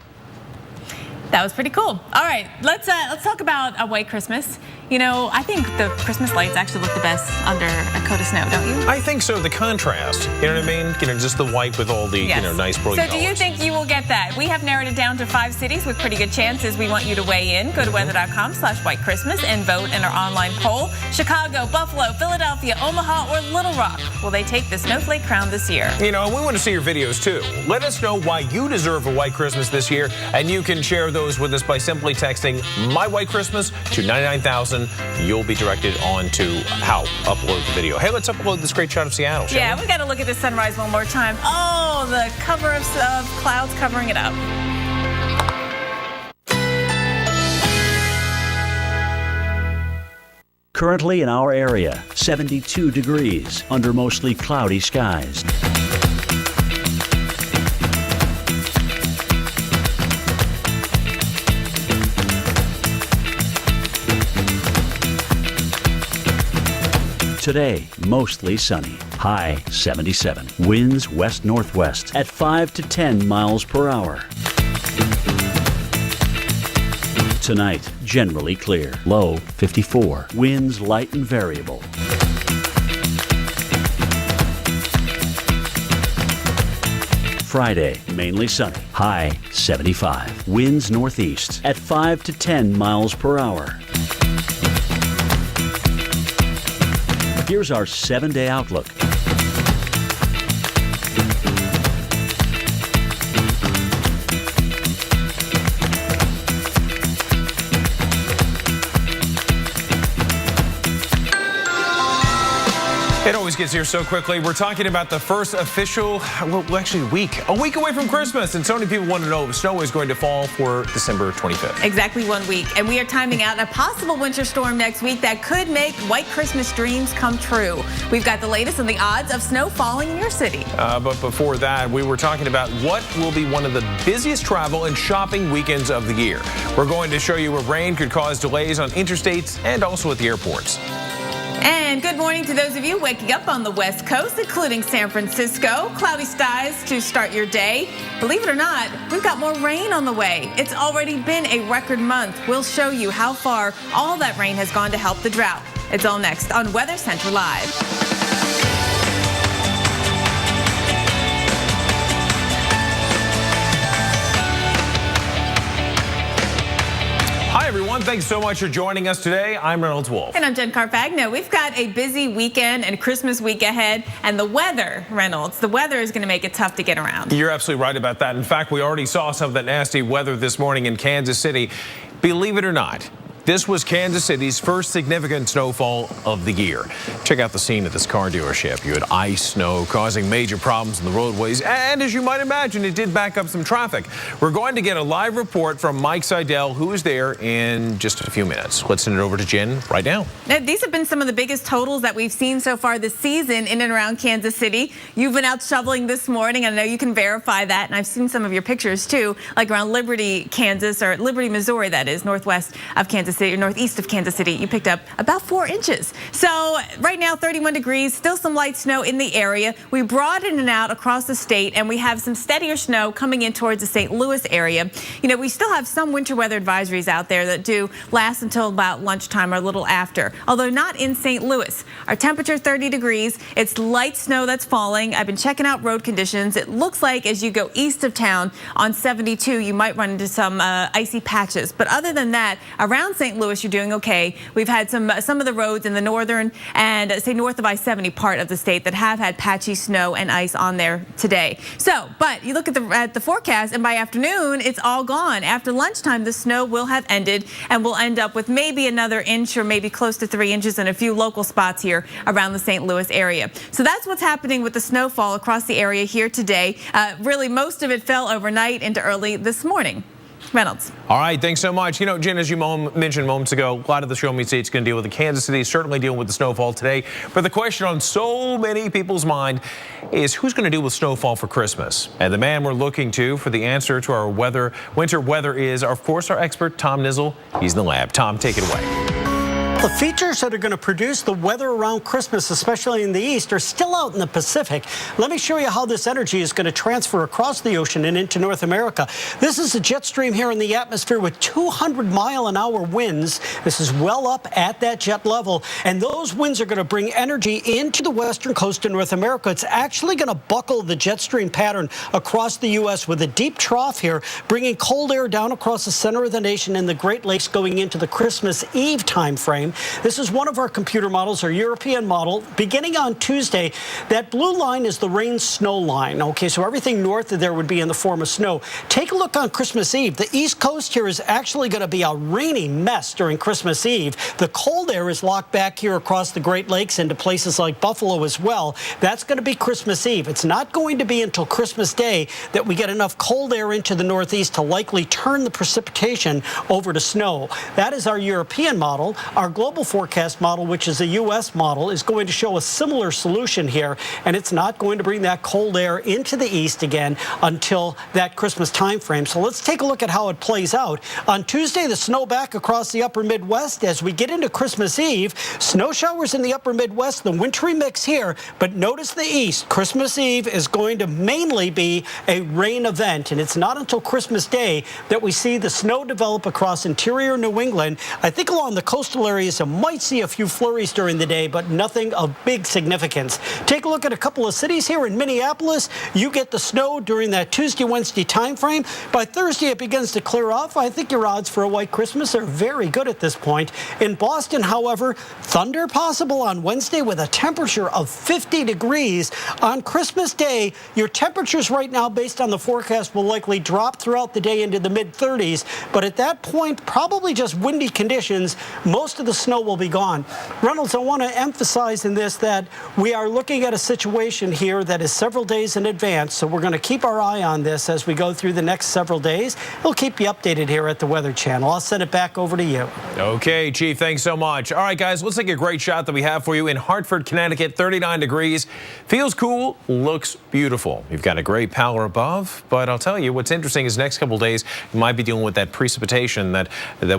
[SPEAKER 7] That was pretty cool. All right, let's talk about a white Christmas. You know, I think the Christmas lights actually look the best under a coat of snow, don't you?
[SPEAKER 3] I think so. The contrast, you know what I mean? You know, just the white with all the nice bright colors.
[SPEAKER 7] So do you think you will get that? We have narrowed it down to 5 cities with pretty good chances. We want you to weigh in. Go to weather.com/whitechristmas and vote in our online poll. Chicago, Buffalo, Philadelphia, Omaha, or Little Rock, will they take the snowflake crown this year?
[SPEAKER 3] You know, we want to see your videos too. Let us know why you deserve a white Christmas this year, and you can share those those with us by simply texting My White Christmas to 99,000. You'll be directed on to how upload the video. Hey, let's upload this great shot of Seattle, shall
[SPEAKER 7] Yeah, we got to look at the sunrise one more time. Oh, the cover of clouds covering it up.
[SPEAKER 1] Currently in our area, 72 degrees under mostly cloudy skies. Today, mostly sunny. High 77. Winds west-northwest at 5 to 10 miles per hour. Tonight, generally clear. Low 54. Winds light and variable. Friday, mainly sunny. High 75. Winds northeast at 5 to 10 miles per hour. Here's our 7-day outlook.
[SPEAKER 3] It always gets here so quickly. We're talking about the first official, well, actually a week away from Christmas. And so many people want to know if snow is going to fall for December 25th.
[SPEAKER 7] Exactly 1 week. And we are timing out a possible winter storm next week that could make white Christmas dreams come true. We've got the latest on the odds of snow falling in your city.
[SPEAKER 3] But before that, we were talking about what will be one of the busiest travel and shopping weekends of the year. We're going to show you where rain could cause delays on interstates and also at the airports.
[SPEAKER 7] And good morning to those of you waking up on the West Coast, including San Francisco. Cloudy skies to start your day. Believe it or not, we've got more rain on the way. It's already been a record month. We'll show you how far all that rain has gone to help the drought. It's all next on Weather Center Live.
[SPEAKER 3] Hi, everyone. Thanks so much for joining us today. I'm Reynolds Wolf.
[SPEAKER 7] And I'm Jen Carfagno. We've got a busy weekend and Christmas week ahead. And the weather, Reynolds, the weather is going to make it tough to get around.
[SPEAKER 3] You're absolutely right about that. In fact, we already saw some of that nasty weather this morning in Kansas City. Believe it or not, this was Kansas City's first significant snowfall of the year. Check out the scene at this car dealership. You had ice, snow causing major problems in the roadways. And as you might imagine, it did back up some traffic. We're going to get a live report from Mike Seidel, who is there, in just a few minutes. Let's send it over to Jen right now.
[SPEAKER 7] Now, these have been some of the biggest totals that we've seen so far this season in and around Kansas City. You've been out shoveling this morning. I know you can verify that. And I've seen some of your pictures, too, like around Liberty, Kansas, or Liberty, Missouri, that is, northwest of Kansas City, or northeast of Kansas City. You picked up about 4 inches. So right now, 31 degrees, still some light snow in the area. We broadened it out across the state, and we have some steadier snow coming in towards the St. Louis area. You know, we still have some winter weather advisories out there that do last until about lunchtime or a little after, although not in St. Louis. Our temperature 30 degrees. It's light snow that's falling. I've been checking out road conditions. It looks like as you go east of town on 72, you might run into some icy patches. But other than that, around St. Louis, you're doing okay. We've had some of the roads in the northern and say north of I-70 part of the state that have had patchy snow and ice on there today. So, but you look at the forecast, and by afternoon, it's all gone. After lunchtime, the snow will have ended, and we'll end up with maybe another inch or maybe close to 3 inches in a few local spots here around the St. Louis area. So that's what's happening with the snowfall across the area here today. Really, most of it fell overnight into early this morning. Reynolds.
[SPEAKER 3] All right, thanks so much. You know, Jen, as you mentioned moments ago, a lot of the Show Me State's going to deal with the Kansas City, certainly dealing with the snowfall today. But the question on so many people's mind is who's going to deal with snowfall for Christmas? And the man we're looking to for the answer to our winter weather is, of course, our expert, Tom Nizzle. He's in the lab. Tom, take it away.
[SPEAKER 9] The features that are going to produce the weather around Christmas, especially in the east, are still out in the Pacific. Let me show you how this energy is going to transfer across the ocean and into North America. This is a jet stream here in the atmosphere with 200-mile-an-hour winds. This is well up at that jet level, and those winds are going to bring energy into the western coast of North America. It's actually going to buckle the jet stream pattern across the U.S. with a deep trough here, bringing cold air down across the center of the nation and the Great Lakes going into the Christmas Eve time frame. frame. This is one of our computer models, our European model. Beginning on Tuesday, that blue line is the rain-snow line. Okay, so everything north of there would be in the form of snow. Take a look on Christmas Eve. The East Coast here is actually going to be a rainy mess during Christmas Eve. The cold air is locked back here across the Great Lakes into places like Buffalo as well. That's going to be Christmas Eve. It's not going to be until Christmas Day that we get enough cold air into the Northeast to likely turn the precipitation over to snow. That is our European model. Our global forecast model, which is a U.S. model, is going to show a similar solution here, and it's not going to bring that cold air into the east again until that Christmas time frame. So let's take a look at how it plays out. On Tuesday, the snow back across the upper Midwest. As we get into Christmas Eve, snow showers in the upper Midwest, the wintry mix here, but notice the east. Christmas Eve is going to mainly be a rain event, and it's not until Christmas Day that we see the snow develop across interior New England. I think along the coastal areas, you might see a few flurries during the day, but nothing of big significance. Take a look at a couple of cities here in Minneapolis. You get the snow during that Tuesday, Wednesday time frame. By Thursday, it begins to clear off. I think your odds for a white Christmas are very good at this point. In Boston, however, thunder possible on Wednesday with a temperature of 50 degrees. On Christmas Day, your temperatures right now, based on the forecast, will likely drop throughout the day into the mid-30s. But at that point, probably just windy conditions. Most of the snow will be gone. Reynolds, I want to emphasize in this that we are looking at a situation here that is several days in advance. So we're going to keep our eye on this as we go through the next several days. We'll keep you updated here at the Weather Channel. I'll send it back over to you.
[SPEAKER 3] Okay, Chief, thanks so much. All right, guys, let's take a great shot that we have for you in Hartford, Connecticut, 39 degrees. Feels cool, looks beautiful. You've got a great power above, but I'll tell you what's interesting is next couple days you might be dealing with that precipitation that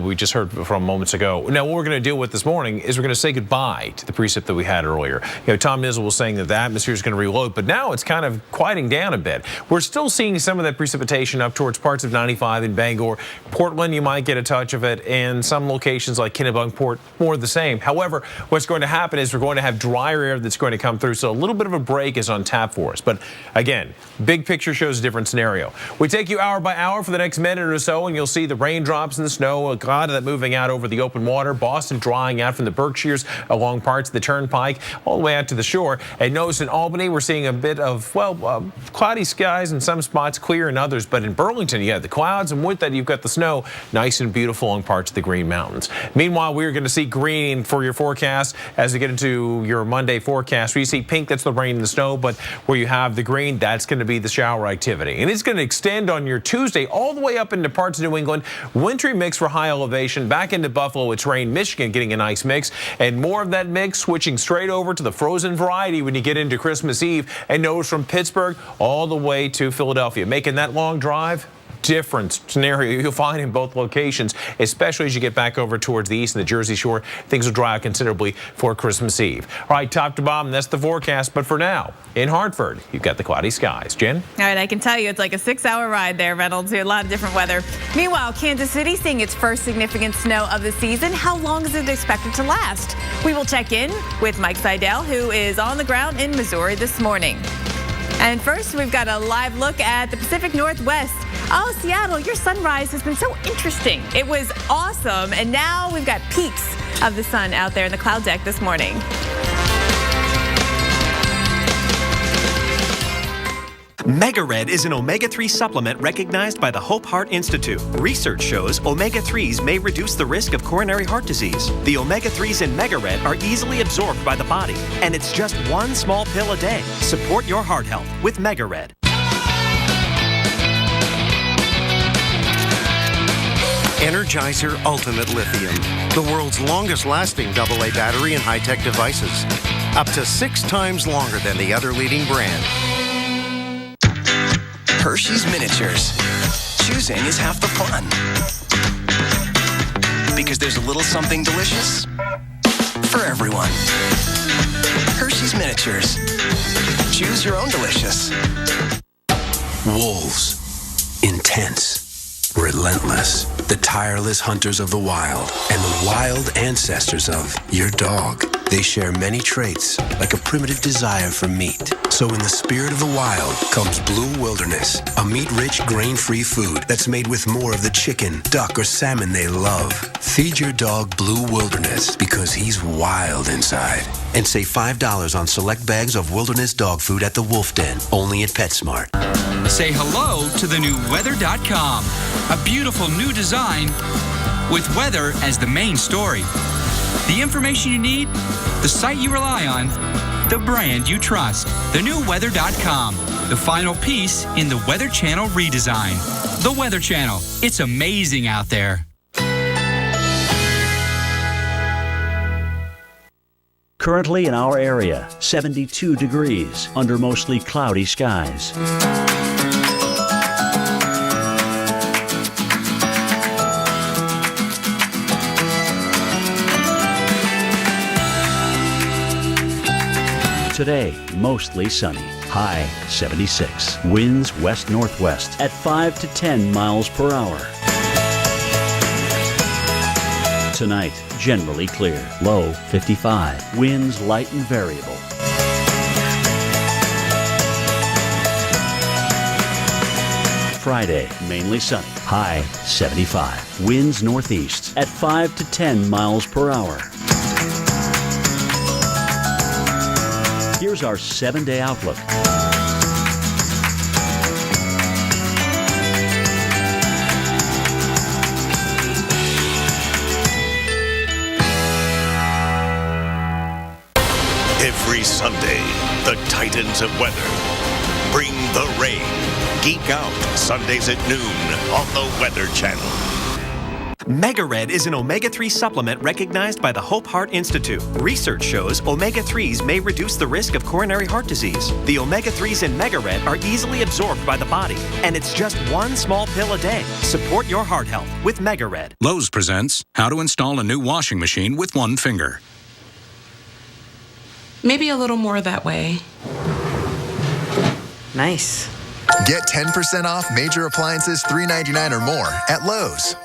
[SPEAKER 3] we just heard from moments ago. Now, what we're going to deal with this morning is we're going to say goodbye to the precip that we had earlier. You know, Tom Nizzle was saying that the atmosphere is going to reload, but now it's kind of quieting down a bit. We're still seeing some of that precipitation up towards parts of 95 in Bangor. Portland, you might get a touch of it, and some locations like Kennebunkport, more of the same. However, what's going to happen is we're going to have drier air that's going to come through, so a little bit of a break is on tap for us. But again, big picture shows a different scenario. We take you hour by hour for the next minute or so, and you'll see the raindrops and the snow, a lot of that moving out over the open water. Boston drying out from the Berkshires along parts of the Turnpike all the way out to the shore. And notice in Albany, we're seeing a bit of, well, cloudy skies in some spots, clear in others. But in Burlington, you have the clouds, and with that, you've got the snow, nice and beautiful along parts of the Green Mountains. Meanwhile, we're going to see green for your forecast as we get into your Monday forecast. Where you see pink, that's the rain and the snow, but where you have the green, that's going to be the shower activity. And it's going to extend on your Tuesday all the way up into parts of New England. Wintry mix for high elevation. Back into Buffalo, it's rain. Michigan getting a nice mix. And more of that mix switching straight over to the frozen variety when you get into Christmas Eve. And notice from Pittsburgh all the way to Philadelphia. Making that long drive, different scenario you'll find in both locations, especially as you get back over towards the east and the Jersey Shore. Things will dry out considerably for Christmas Eve. All right, top to bottom, that's the forecast. But for now, in Hartford, you've got the cloudy skies. Jen?
[SPEAKER 7] All right, I can tell you it's like a 6-hour ride there, Reynolds. A lot of different weather. Meanwhile, Kansas City seeing its first significant snow of the season. How long is it expected to last? We will check in with Mike Seidel, who is on the ground in Missouri this morning. And first, we've got a live look at the Pacific Northwest. Oh, Seattle, your sunrise has been so interesting. It was awesome. And now we've got peaks of the sun out there in the cloud deck this morning.
[SPEAKER 13] MegaRed is an omega-3 supplement recognized by the Hope Heart Institute. Research shows omega-3s may reduce the risk of coronary heart disease. The omega-3s in MegaRed are easily absorbed by the body, and it's just one small pill a day. Support your heart health with MegaRed.
[SPEAKER 14] Energizer Ultimate Lithium, the world's longest lasting AA battery in high-tech devices. Up to 6 times longer than the other leading brand.
[SPEAKER 2] Hershey's Miniatures. Choosing is half the fun. Because there's a little something delicious for everyone. Hershey's Miniatures. Choose your own delicious.
[SPEAKER 15] Wolves. Intense. Relentless. The tireless hunters of the wild. And the wild ancestors of your dog. They share many traits, like a primitive desire for meat. So in the spirit of the wild comes Blue Wilderness, a meat-rich, grain-free food that's made with more of the chicken, duck, or salmon they love. Feed your dog Blue Wilderness because he's wild inside. And save $5 on select bags of Wilderness dog food at the Wolf Den, only at PetSmart.
[SPEAKER 16] Say hello to the new weather.com, a beautiful new design with weather as the main story. The information you need, the site you rely on, the brand you trust. The new weather.com, the final piece in the Weather Channel redesign. The Weather Channel, it's amazing out there.
[SPEAKER 1] Currently in our area, 72 degrees under mostly cloudy skies. Today, mostly sunny. High 76. Winds west-northwest at 5 to 10 miles per hour. Tonight, generally clear. Low 55. Winds light and variable. Friday, mainly sunny. High 75. Winds northeast at 5 to 10 miles per hour. Here's our 7-day outlook.
[SPEAKER 2] Every Sunday, the Titans of weather bring the rain. Geek Out, Sundays at noon on the Weather Channel.
[SPEAKER 13] MegaRed is an omega-3 supplement recognized by the Hope Heart Institute. Research shows omega-3s may reduce the risk of coronary heart disease. The omega-3s in MegaRed are easily absorbed by the body, and it's just one small pill a day. Support your heart health with MegaRed.
[SPEAKER 17] Lowe's presents how to install a new washing machine with one finger.
[SPEAKER 18] Maybe a little more that way.
[SPEAKER 19] Nice.
[SPEAKER 20] Get 10% off major appliances $3.99 or more at Lowe's.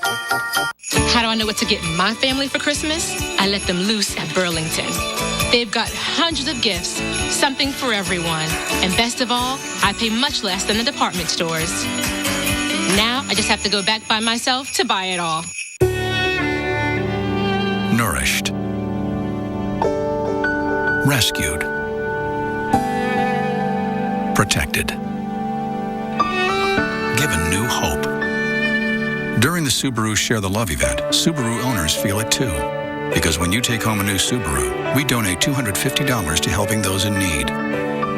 [SPEAKER 21] How do I know what to get my family for Christmas? I let them loose at Burlington. They've got hundreds of gifts, something for everyone. And best of all, I pay much less than the department stores. Now I just have to go back by myself to buy it all.
[SPEAKER 17] Nourished. Rescued. Protected. Given new hope. During the Subaru Share the Love event, Subaru owners feel it too. Because when you take home a new Subaru, we donate $250 to helping those in need.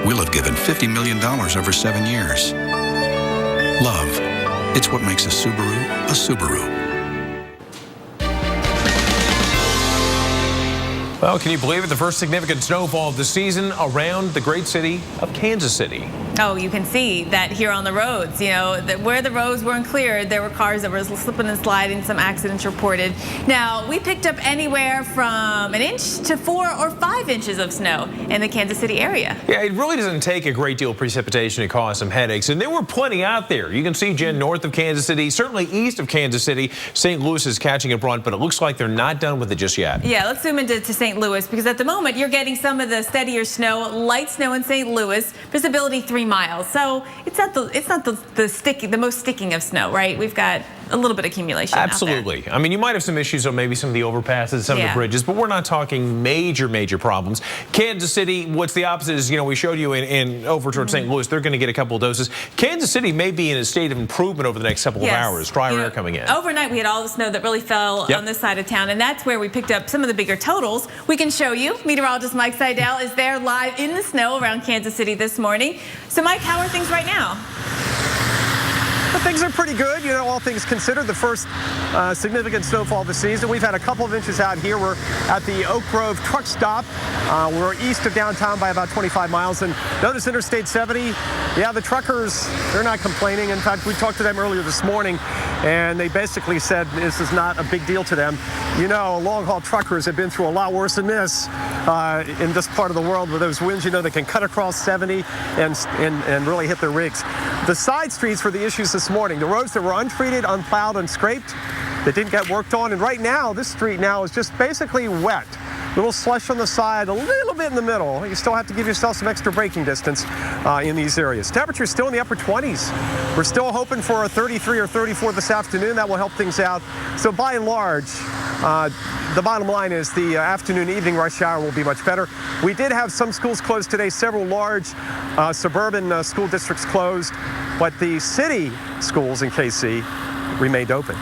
[SPEAKER 17] We'll have given $50 million over 7 years. Love, it's what makes a Subaru a Subaru.
[SPEAKER 3] Well, can you believe it? The first significant snowfall of the season around the great city of Kansas City.
[SPEAKER 7] Oh, you can see that here on the roads. You know, where the roads weren't cleared, there were cars that were slipping and sliding, some accidents reported. Now, we picked up anywhere from 1 inch to 4 or 5 inches of snow in the Kansas City area.
[SPEAKER 3] Yeah, it really doesn't take a great deal of precipitation to cause some headaches, and there were plenty out there. You can see, Jen, north of Kansas City, certainly east of Kansas City. St. Louis is catching a brunt, but it looks like they're not done with it just yet.
[SPEAKER 7] Yeah, let's zoom into St. Louis, because at the moment you're getting some of the steadier snow, light snow in St. Louis, visibility 3 miles. So it's not the most sticking of snow, right? We've got a little bit of accumulation.
[SPEAKER 3] Absolutely.
[SPEAKER 7] Out there.
[SPEAKER 3] I mean, you might have some issues on maybe some of the overpasses, some of the bridges, but we're not talking major problems. Kansas City, what's the opposite is, you know, we showed you in over towards St. Louis, they're going to get a couple of doses. Kansas City may be in a state of improvement over the next couple of hours. Drier air coming in.
[SPEAKER 7] Overnight, we had all the snow that really fell on this side of town, and that's where we picked up some of the bigger totals. We can show you. Meteorologist Mike Seidel is there live in the snow around Kansas City this morning. So, Mike, how are things right now?
[SPEAKER 5] But things are pretty good, you know, all things considered. The first significant snowfall of the season. We've had a couple of inches out here. We're at the Oak Grove truck stop. We're east of downtown by about 25 miles. And notice Interstate 70, yeah, the truckers, they're not complaining. In fact, we talked to them earlier this morning, and they basically said this is not a big deal to them. You know, long-haul truckers have been through a lot worse than this in this part of the world with those winds, you know, that can cut across 70 and really hit their rigs. The side streets were the issues this morning. The roads that were untreated, unplowed, unscraped, that didn't get worked on. And right now, this street now is just basically wet. Little slush on the side, a little bit in the middle. You still have to give yourself some extra braking distance in these areas. Temperatures still in the upper 20s. We're still hoping for a 33 or 34 this afternoon. That will help things out. So by and large, the bottom line is the afternoon, evening rush hour will be much better. We did have some schools closed today, several large suburban school districts closed, but the city schools in KC remained open.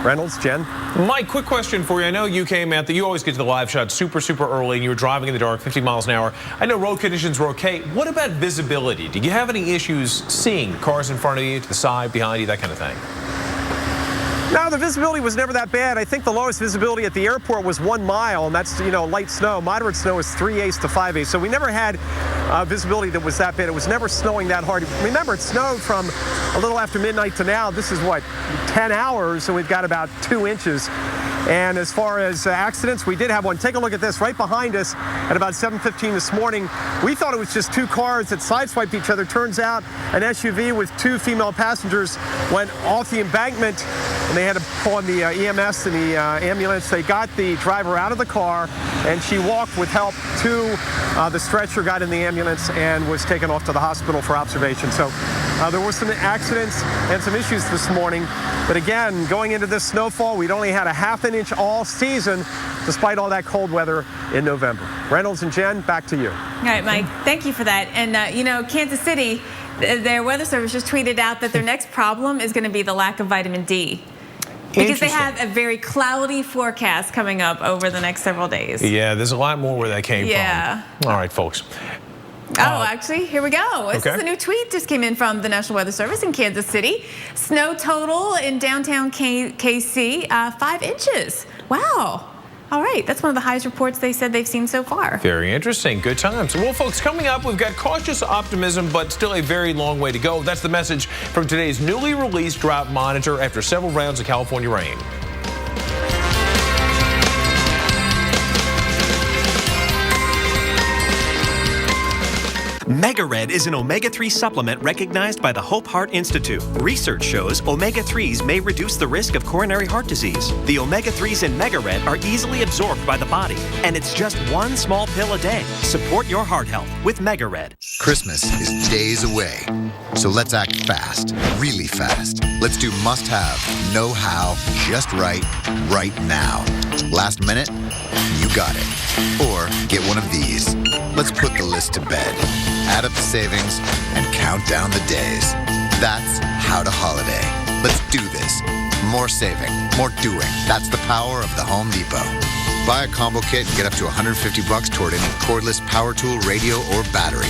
[SPEAKER 5] Reynolds, Jen?
[SPEAKER 3] Mike, quick question for you. I know you came out, you always get to the live shot super early, and you were driving in the dark, 50 miles an hour. I know road conditions were okay. What about visibility? Did you have any issues seeing cars in front of you, to the side, behind you, that kind of thing?
[SPEAKER 5] No, the visibility was never that bad. I think the lowest visibility at the airport was 1 mile, and that's, light snow. Moderate snow is 3/8 to 5/8. So we never had visibility that was that bad. It was never snowing that hard. Remember, it snowed from a little after midnight to now. This is, 10 hours, and we've got about 2 inches. And as far as accidents, we did have one. Take a look at this right behind us at about 7:15 this morning. We thought it was just 2 cars that sideswiped each other. Turns out an SUV with 2 female passengers went off the embankment, and they had to pull on the EMS and the ambulance. They got the driver out of the car, and she walked with help to the stretcher, got in the ambulance, and was taken off to the hospital for observation. So there were some accidents and some issues this morning. But again, going into this snowfall, we'd only had a ½ inch all season, despite all that cold weather in November. Reynolds and Jen, back to you.
[SPEAKER 7] All right, Mike, thank you for that. And, Kansas City, their weather service just tweeted out that their next problem is going to be the lack of vitamin D. Because they have a very cloudy forecast coming up over the next several days.
[SPEAKER 3] Yeah, there's a lot more where that came
[SPEAKER 7] from.
[SPEAKER 3] All right, folks.
[SPEAKER 7] Oh, actually, here we go. This is a new tweet just came in from the National Weather Service in Kansas City. Snow total in downtown KC, 5 inches. Wow. All right, that's one of the highest reports they said they've seen so far.
[SPEAKER 3] Very interesting. Good times. Well, folks, coming up, we've got cautious optimism, but still a very long way to go. That's the message from today's newly released drought monitor after several rounds of California rain.
[SPEAKER 13] Mega-Red is an omega-3 supplement recognized by the Hope Heart Institute. Research shows omega-3s may reduce the risk of coronary heart disease. The omega-3s in Mega-Red are easily absorbed by the body, and it's just 1 small pill a day. Support your heart health with Mega-Red.
[SPEAKER 20] Christmas is days away, so let's act fast, really fast. Let's do must-have, know-how, just right now. Last minute? You got it. Or get one of these. Let's put the list to bed. Add up the savings and count down the days. That's how to holiday. Let's do this. More saving, more doing. That's the power of the Home Depot. Buy a combo kit and get up to $150 toward any cordless power tool, radio, or battery.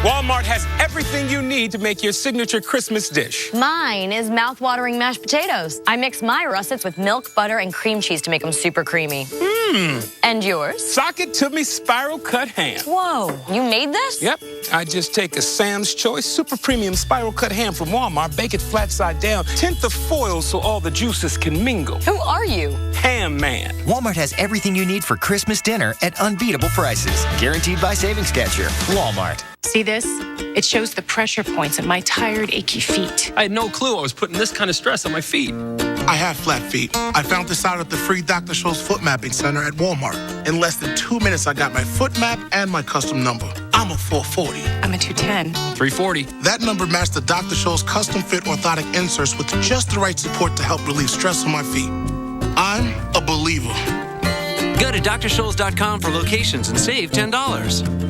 [SPEAKER 6] Walmart has everything you need to make your signature Christmas dish.
[SPEAKER 11] Mine is mouth-watering mashed potatoes. I mix my russets with milk, butter, and cream cheese to make them super creamy. And yours?
[SPEAKER 6] Sock it to me spiral cut ham.
[SPEAKER 11] Whoa, you made this?
[SPEAKER 6] Yep. I just take a Sam's Choice super premium spiral cut ham from Walmart, bake it flat side down, tint the foil so all the juices can mingle.
[SPEAKER 11] Who are you?
[SPEAKER 6] Ham Man.
[SPEAKER 19] Walmart has everything you need for Christmas dinner at unbeatable prices. Guaranteed by Savings Catcher. Walmart.
[SPEAKER 21] See this? It shows the pressure points of my tired, achy feet.
[SPEAKER 6] I had no clue I was putting this kind of stress on my feet.
[SPEAKER 22] I have flat feet. I found this out at the free Dr. Scholl's Foot Mapping Center at Walmart. In less than 2 minutes, I got my foot map and my custom number. I'm a 440.
[SPEAKER 21] I'm a 210.
[SPEAKER 6] 340.
[SPEAKER 22] That number matched the Dr. Scholl's custom fit orthotic inserts with just the right support to help relieve stress on my feet. I'm a believer.
[SPEAKER 23] Go to drscholls.com for locations and save $10.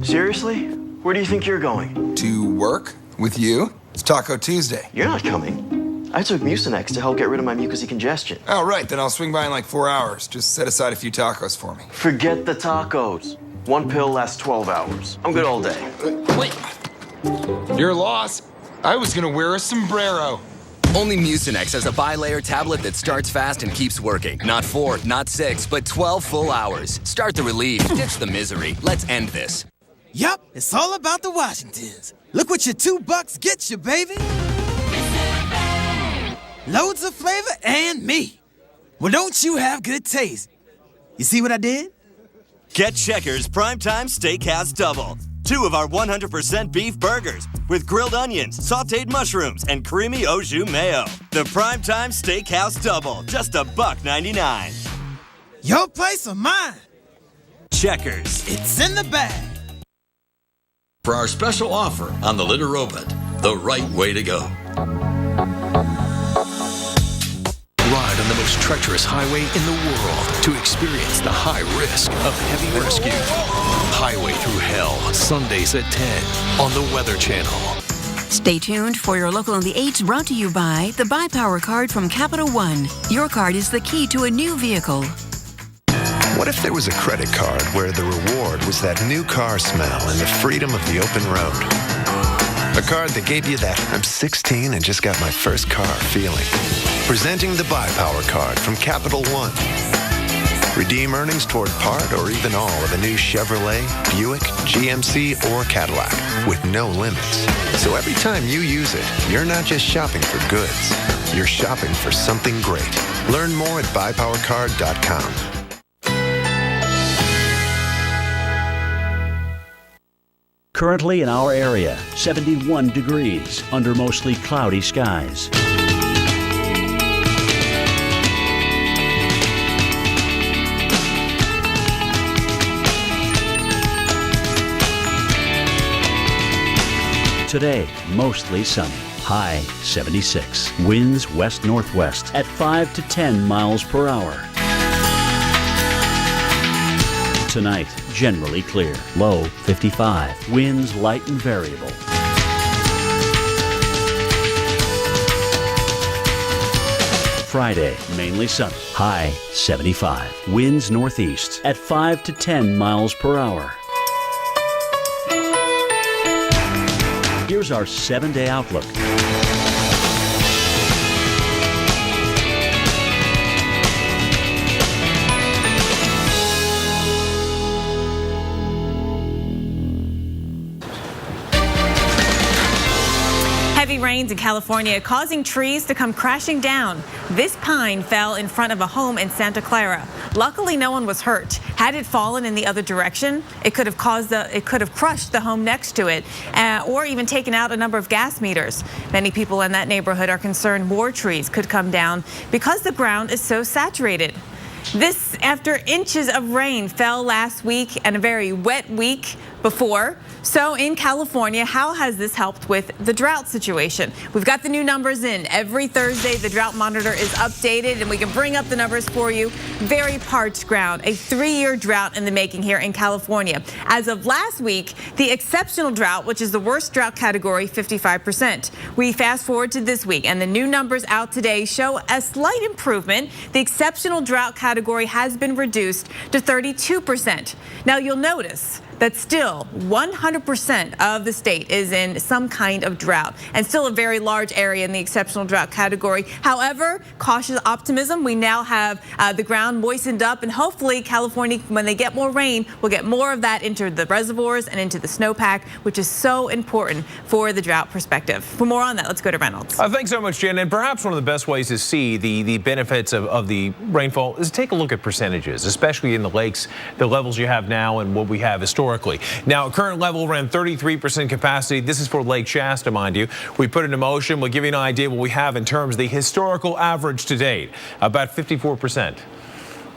[SPEAKER 24] Seriously? Where do you think you're going?
[SPEAKER 25] To work? With you? It's Taco Tuesday.
[SPEAKER 24] You're not coming. I took Mucinex to help get rid of my mucousy congestion.
[SPEAKER 25] Oh, right. Then I'll swing by in like 4 hours. Just set aside a few tacos for me.
[SPEAKER 24] Forget the tacos. 1 pill lasts 12 hours. I'm good all day.
[SPEAKER 25] Wait. Your loss. I was gonna wear a sombrero.
[SPEAKER 28] Only Mucinex has a bi-layer tablet that starts fast and keeps working. Not 4, not 6, but 12 full hours. Start the relief. Ditch the misery. Let's end this.
[SPEAKER 29] Yup, it's all about the Washingtons. Look what your $2 gets you, baby. Loads of flavor and me. Well, don't you have good taste? You see what I did?
[SPEAKER 4] Get Checkers Primetime Steakhouse Double. 2 of our 100% beef burgers with grilled onions, sauteed mushrooms, and creamy au jus mayo. The Primetime Steakhouse Double, just $1.99.
[SPEAKER 29] Your place or mine?
[SPEAKER 4] Checkers.
[SPEAKER 29] It's in the bag.
[SPEAKER 8] For our special offer on the Litter Robot, the right way to go.
[SPEAKER 2] Ride on the most treacherous highway in the world to experience the high risk of heavy rescue. Highway Through Hell, Sundays at 10 on the Weather Channel.
[SPEAKER 9] Stay tuned for your Local on the 8s, brought to you by the Buy Power Card from Capital One. Your card is the key to a new vehicle.
[SPEAKER 10] What if there was a credit card where the reward was that new car smell and the freedom of the open road? A card that gave you that I'm 16 and just got my first car feeling. Presenting the Buy Power Card from Capital One. Redeem earnings toward part or even all of a new Chevrolet, Buick, GMC, or Cadillac with no limits. So every time you use it, you're not just shopping for goods. You're shopping for something great. Learn more at buypowercard.com.
[SPEAKER 1] Currently in our area, 71 degrees under mostly cloudy skies. Today, mostly sunny. High 76. Winds west-northwest at 5 to 10 miles per hour. Tonight, generally clear. Low 55. Winds light and variable. Friday, mainly sunny. High 75. Winds northeast at 5 to 10 miles per hour. Here's our 7-day outlook.
[SPEAKER 7] Heavy rains in California causing trees to come crashing down. This pine fell in front of a home in Santa Clara. Luckily, no one was hurt. Had it fallen in the other direction, it could have crushed the home next to it, or even taken out a number of gas meters. Many people in that neighborhood are concerned more trees could come down because the ground is so saturated. This after inches of rain fell last week and a very wet week before. So in California, how has this helped with the drought situation? We've got the new numbers in. Every Thursday, the drought monitor is updated and we can bring up the numbers for you. Very parched ground, a 3-year drought in the making here in California. As of last week, the exceptional drought, which is the worst drought category, 55%. We fast forward to this week and the new numbers out today show a slight improvement. The exceptional drought category has been reduced to 32%. Now you'll notice that still 100% of the state is in some kind of drought, and still a very large area in the exceptional drought category. However, cautious optimism. We now have the ground moistened up, and hopefully California, when they get more rain, will get more of that into the reservoirs and into the snowpack, which is so important for the drought perspective. For more on that, let's go to Reynolds.
[SPEAKER 3] Thanks so much, Jen. And perhaps one of the best ways to see the benefits of the rainfall is to take a look at percentages, especially in the lakes, the levels you have now and what we have historically. Now, current level around 33% capacity. This is for Lake Shasta, mind you. We put it in motion. We'll give you an idea what we have in terms of the historical average to date, about 54%.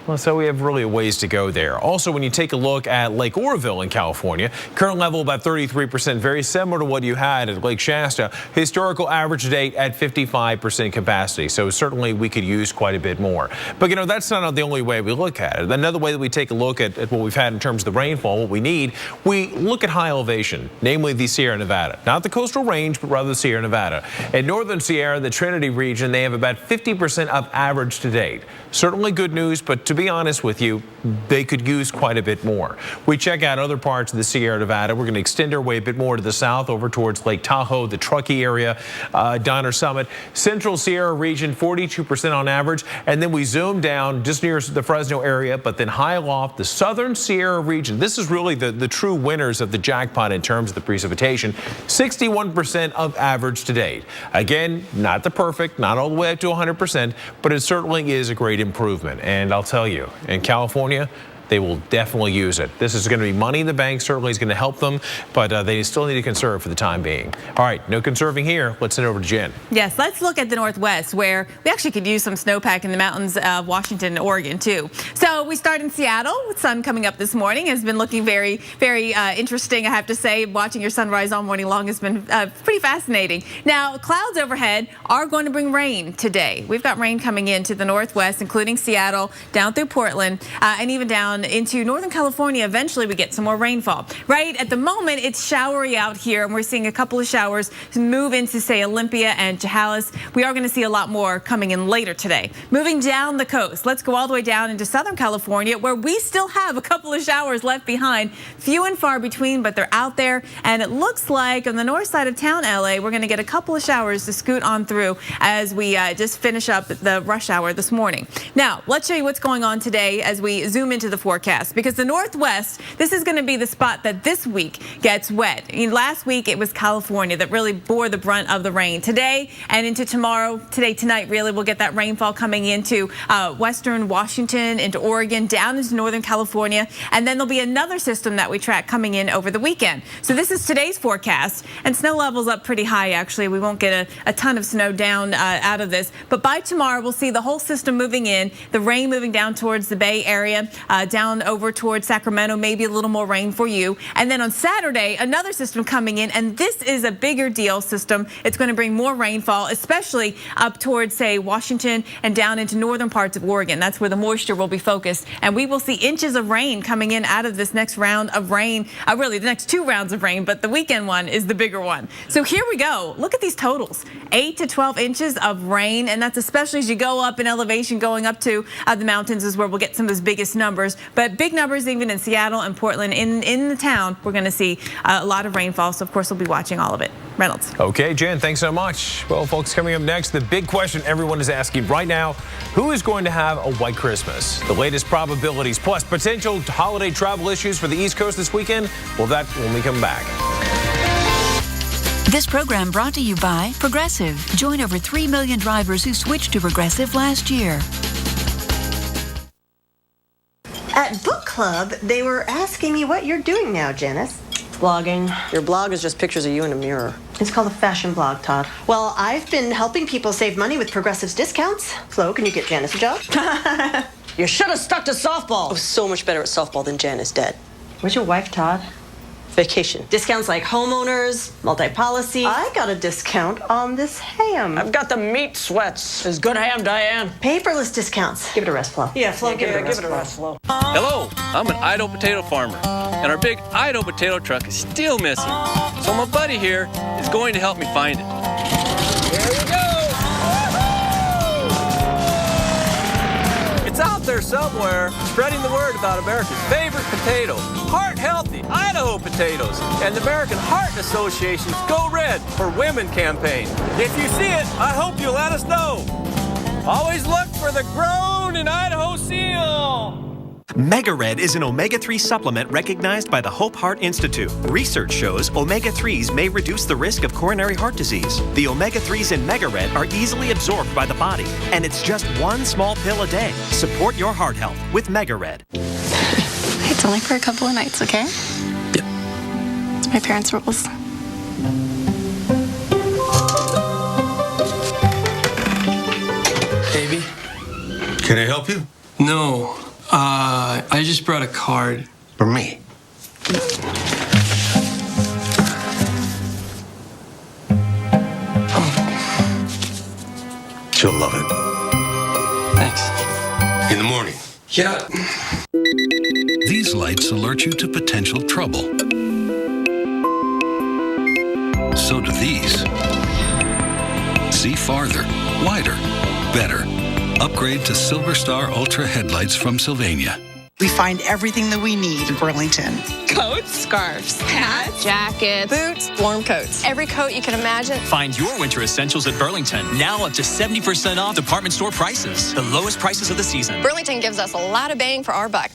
[SPEAKER 3] Well, so we have really a ways to go there. Also, when you take a look at Lake Oroville in California, current level about 33%, very similar to what you had at Lake Shasta. Historical average to date at 55% capacity. So certainly we could use quite a bit more. But, you know, that's not the only way we look at it. Another way that we take a look at what we've had in terms of the rainfall, what we need, we look at high elevation, namely the Sierra Nevada. Not the coastal range, but rather the Sierra Nevada. In northern Sierra, the Trinity region, they have about 50% of average to date. Certainly good news, but to be honest with you, they could use quite a bit more. We check out other parts of the Sierra Nevada. We're going to extend our way a bit more to the south over towards Lake Tahoe, the Truckee area, Donner Summit. Central Sierra region, 42% on average. And then we zoom down just near the Fresno area, but then high aloft, the southern Sierra region. This is really the true winners of the jackpot in terms of the precipitation. 61% of average to date. Again, not the perfect, not all the way up to 100%, but it certainly is a great improvement. And I'll tell you, in California, they will definitely use it. This is going to be money in the bank. Certainly is going to help them, but they still need to conserve for the time being. All right, no conserving here. Let's send it over to Jen.
[SPEAKER 7] Yes, let's look at the Northwest, where we actually could use some snowpack in the mountains of Washington and Oregon too. So we start in Seattle with sun coming up this morning. Has been looking very, very interesting, I have to say. Watching your sunrise all morning long has been pretty fascinating. Now, clouds overhead are going to bring rain today. We've got rain coming into the Northwest, including Seattle, down through Portland, and even down into Northern California. Eventually, we get some more rainfall. Right at the moment, it's showery out here, and we're seeing a couple of showers move into, say, Olympia and Chehalis. We are going to see a lot more coming in later today. Moving down the coast, let's go all the way down into Southern California, where we still have a couple of showers left behind. Few and far between, but they're out there. And it looks like on the north side of town, LA, we're going to get a couple of showers to scoot on through as we just finish up the rush hour this morning. Now, let's show you what's going on today as we zoom into the forecast, because the Northwest, this is going to be the spot that this week gets wet. Last week, it was California that really bore the brunt of the rain. Today and into tomorrow, tonight, really, we'll get that rainfall coming into western Washington, into Oregon, down into Northern California, and then there'll be another system that we track coming in over the weekend. So this is today's forecast, and snow levels up pretty high, actually. We won't get a ton of snow down out of this, but by tomorrow, we'll see the whole system moving in, the rain moving down towards the Bay Area, down over towards Sacramento, maybe a little more rain for you. And then on Saturday, another system coming in, and this is a bigger deal system. It's going to bring more rainfall, especially up towards, say, Washington and down into northern parts of Oregon. That's where the moisture will be focused, and we will see inches of rain coming in out of this next round of rain, really the next 2 rounds of rain, but the weekend one is the bigger one. So here we go. Look at these totals. 8 to 12 inches of rain, and that's especially as you go up in elevation, going up to the mountains is where we'll get some of those biggest numbers. But big numbers even in Seattle and Portland. In the town, we're going to see a lot of rainfall, so of course we'll be watching all of it. Reynolds.
[SPEAKER 3] Okay, Jen, thanks so much. Well, folks, coming up next, the big question everyone is asking right now: who is going to have a white Christmas? The latest probabilities, plus potential holiday travel issues for the East Coast this weekend. Well, that when we come back.
[SPEAKER 9] This program brought to you by Progressive. Join over 3 million drivers who switched to Progressive last year.
[SPEAKER 5] At book club, they were asking me what you're doing now, Janice.
[SPEAKER 12] Blogging. Your blog is just pictures of you in a mirror.
[SPEAKER 5] It's called a fashion blog, Todd. Well, I've been helping people save money with Progressive's discounts. Flo, can you get Janice a job?
[SPEAKER 12] You should have stuck to softball. I was so much better at softball than Jan is dead.
[SPEAKER 5] Where's your wife, Todd?
[SPEAKER 12] Vacation.
[SPEAKER 5] Discounts like homeowners, multi-policy. I got a discount on this ham.
[SPEAKER 12] I've got the meat sweats. It's good ham, Diane.
[SPEAKER 5] Paperless discounts. Give it a rest, Flo.
[SPEAKER 12] Yeah, Flo, give it a rest, Flo.
[SPEAKER 14] Hello, I'm an Idaho potato farmer, and our big Idaho potato truck is still missing. So my buddy here is going to help me find it.
[SPEAKER 12] Here we go.
[SPEAKER 14] It's out there somewhere, spreading the word about America's favorite potato, heart-healthy Idaho potatoes, and the American Heart Association's Go Red for Women campaign. If you see it, I hope you'll let us know. Always look for the Grown in Idaho seal.
[SPEAKER 13] Mega Red is an omega-3 supplement recognized by the Hope Heart Institute. Research shows omega-3s may reduce the risk of coronary heart disease. The omega-3s in Mega Red are easily absorbed by the body, and it's just 1 small pill a day. Support your heart health with Mega Red.
[SPEAKER 15] It's only for a couple of nights, okay?
[SPEAKER 14] Yep.
[SPEAKER 15] It's my parents' rules.
[SPEAKER 16] Baby?
[SPEAKER 17] Can I help you?
[SPEAKER 16] No. I just brought a card.
[SPEAKER 17] For me? She'll love it.
[SPEAKER 16] Thanks.
[SPEAKER 17] In the morning.
[SPEAKER 16] Yeah.
[SPEAKER 18] These lights alert you to potential trouble. So do these. See farther, wider, better. Upgrade to Silver Star Ultra headlights from Sylvania.
[SPEAKER 26] We find everything that we need in Burlington.
[SPEAKER 27] Coats, scarves, hats, jackets, boots, warm coats. Every coat you can imagine.
[SPEAKER 30] Find your winter essentials at Burlington. Now up to 70% off department store prices. The lowest prices of the season.
[SPEAKER 27] Burlington gives us a lot of bang for our buck.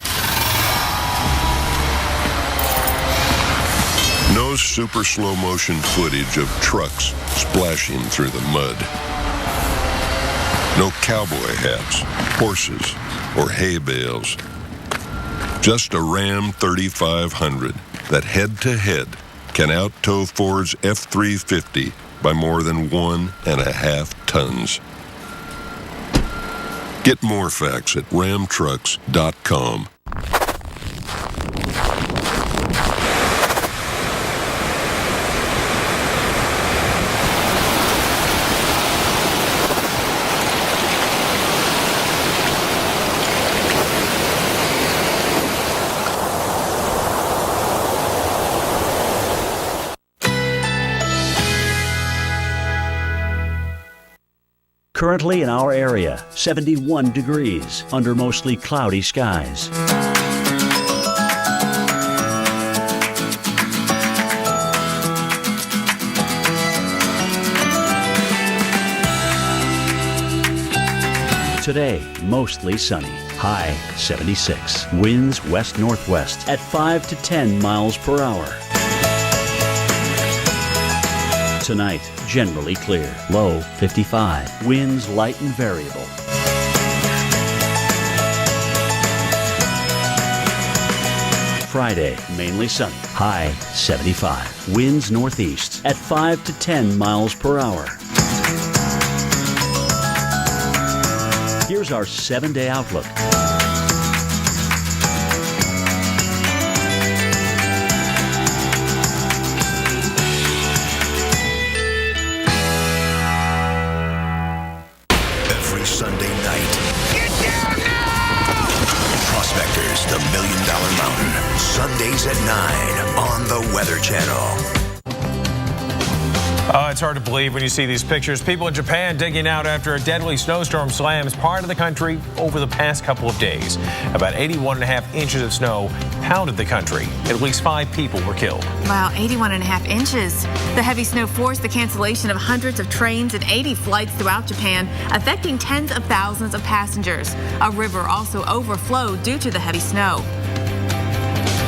[SPEAKER 31] No super slow motion footage of trucks splashing through the mud. No cowboy hats, horses, or hay bales. Just a Ram 3500 that head-to-head can out-tow Ford's F-350 by more than 1.5 tons. Get more facts at ramtrucks.com.
[SPEAKER 1] Currently in our area, 71 degrees under mostly cloudy skies. Today, mostly sunny. High 76. Winds west-northwest at 5 to 10 miles per hour. Tonight, generally clear. Low 55. Winds light and variable. Friday, mainly sunny. High 75. Winds northeast at 5 to 10 miles per hour. Here's our 7-day outlook.
[SPEAKER 4] Every Sunday night. Get down now! Prospectors, the $1 Million Mountain. Sundays at 9 on the Weather Channel.
[SPEAKER 3] It's hard to believe when you see these pictures. People in Japan digging out after a deadly snowstorm slams part of the country over the past couple of days. About 81.5 inches of snow pounded the country. At least 5 people were killed.
[SPEAKER 7] Wow, 81.5 inches. The heavy snow forced the cancellation of hundreds of trains and 80 flights throughout Japan, affecting tens of thousands of passengers. A river also overflowed due to the heavy snow.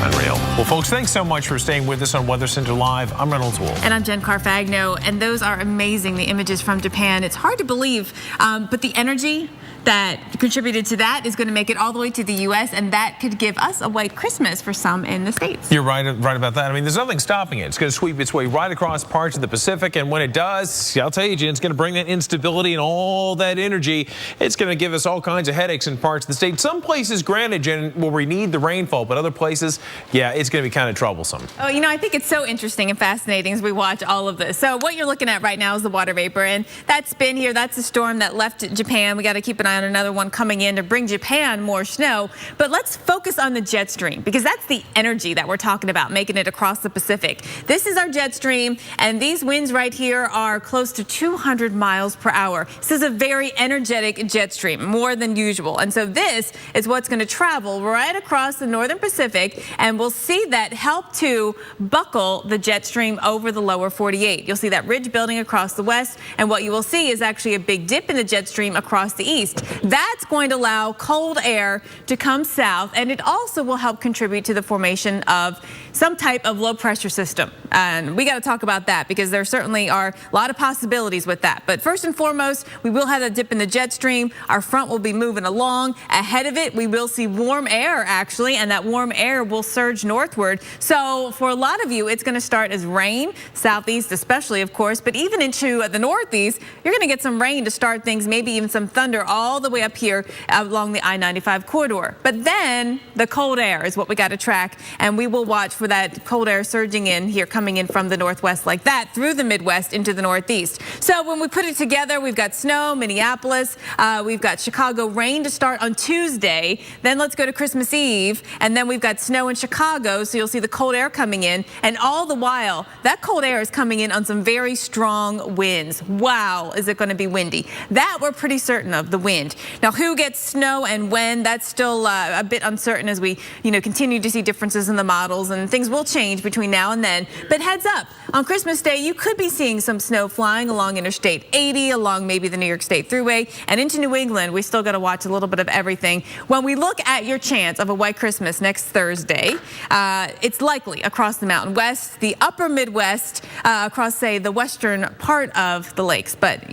[SPEAKER 3] Unreal. Well, folks, thanks so much for staying with us on Weather Center Live. I'm Reynolds Wolf.
[SPEAKER 7] And I'm Jen Carfagno. And those are amazing, the images from Japan. It's hard to believe, but the energy that contributed to that is going to make it all the way to the U.S., and that could give us a white Christmas for some in the States.
[SPEAKER 3] You're right about that. I mean, there's nothing stopping it. It's going to sweep its way right across parts of the Pacific, and when it does, I'll tell you, Jen, it's going to bring that instability and all that energy. It's going to give us all kinds of headaches in parts of the state. Some places, granted, Jen, where we need the rainfall, but other places, yeah, it's going to be kind of troublesome.
[SPEAKER 7] Oh, you know, I think it's so interesting and fascinating as we watch all of this. So what you're looking at right now is the water vapor, and that spin here, that's the storm that left Japan. We got to keep an eye on another one coming in to bring Japan more snow. But let's focus on the jet stream, because that's the energy that we're talking about, making it across the Pacific. This is our jet stream, and these winds right here are close to 200 miles per hour. This is a very energetic jet stream, more than usual. And so this is what's going to travel right across the northern Pacific, and we'll see that help to buckle the jet stream over the lower 48. You'll see that ridge building across the west, and what you will see is actually a big dip in the jet stream across the east. That's going to allow cold air to come south, and it also will help contribute to the formation of some type of low pressure system. And we got to talk about that, because there certainly are a lot of possibilities with that. But first and foremost, we will have a dip in the jet stream. Our front will be moving along. Ahead of it, we will see warm air, actually, and that warm air will surge northward. So for a lot of you, it's going to start as rain, southeast especially, of course, but even into the northeast, you're going to get some rain to start things, maybe even some thunder all the way up here along the I-95 corridor. But then the cold air is what we got to track, and we will watch for that cold air surging in here, coming in from the northwest like that through the Midwest into the northeast. So when we put it together, we've got snow, Minneapolis, we've got Chicago rain to start on Tuesday. Then let's go to Christmas Eve, and then we've got snow in Chicago. So you'll see the cold air coming in, and all the while that cold air is coming in on some very strong winds. Wow, is it going to be windy? That we're pretty certain of, the wind. Now, who gets snow and when, that's still a bit uncertain as we continue to see differences in the models, and things will change between now and then. But heads up, on Christmas Day, you could be seeing some snow flying along Interstate 80, along maybe the New York State Thruway, and into New England. We still got to watch a little bit of everything. When we look at your chance of a white Christmas next Thursday, it's likely across the Mountain West, the upper Midwest, across, say, the western part of the lakes. But,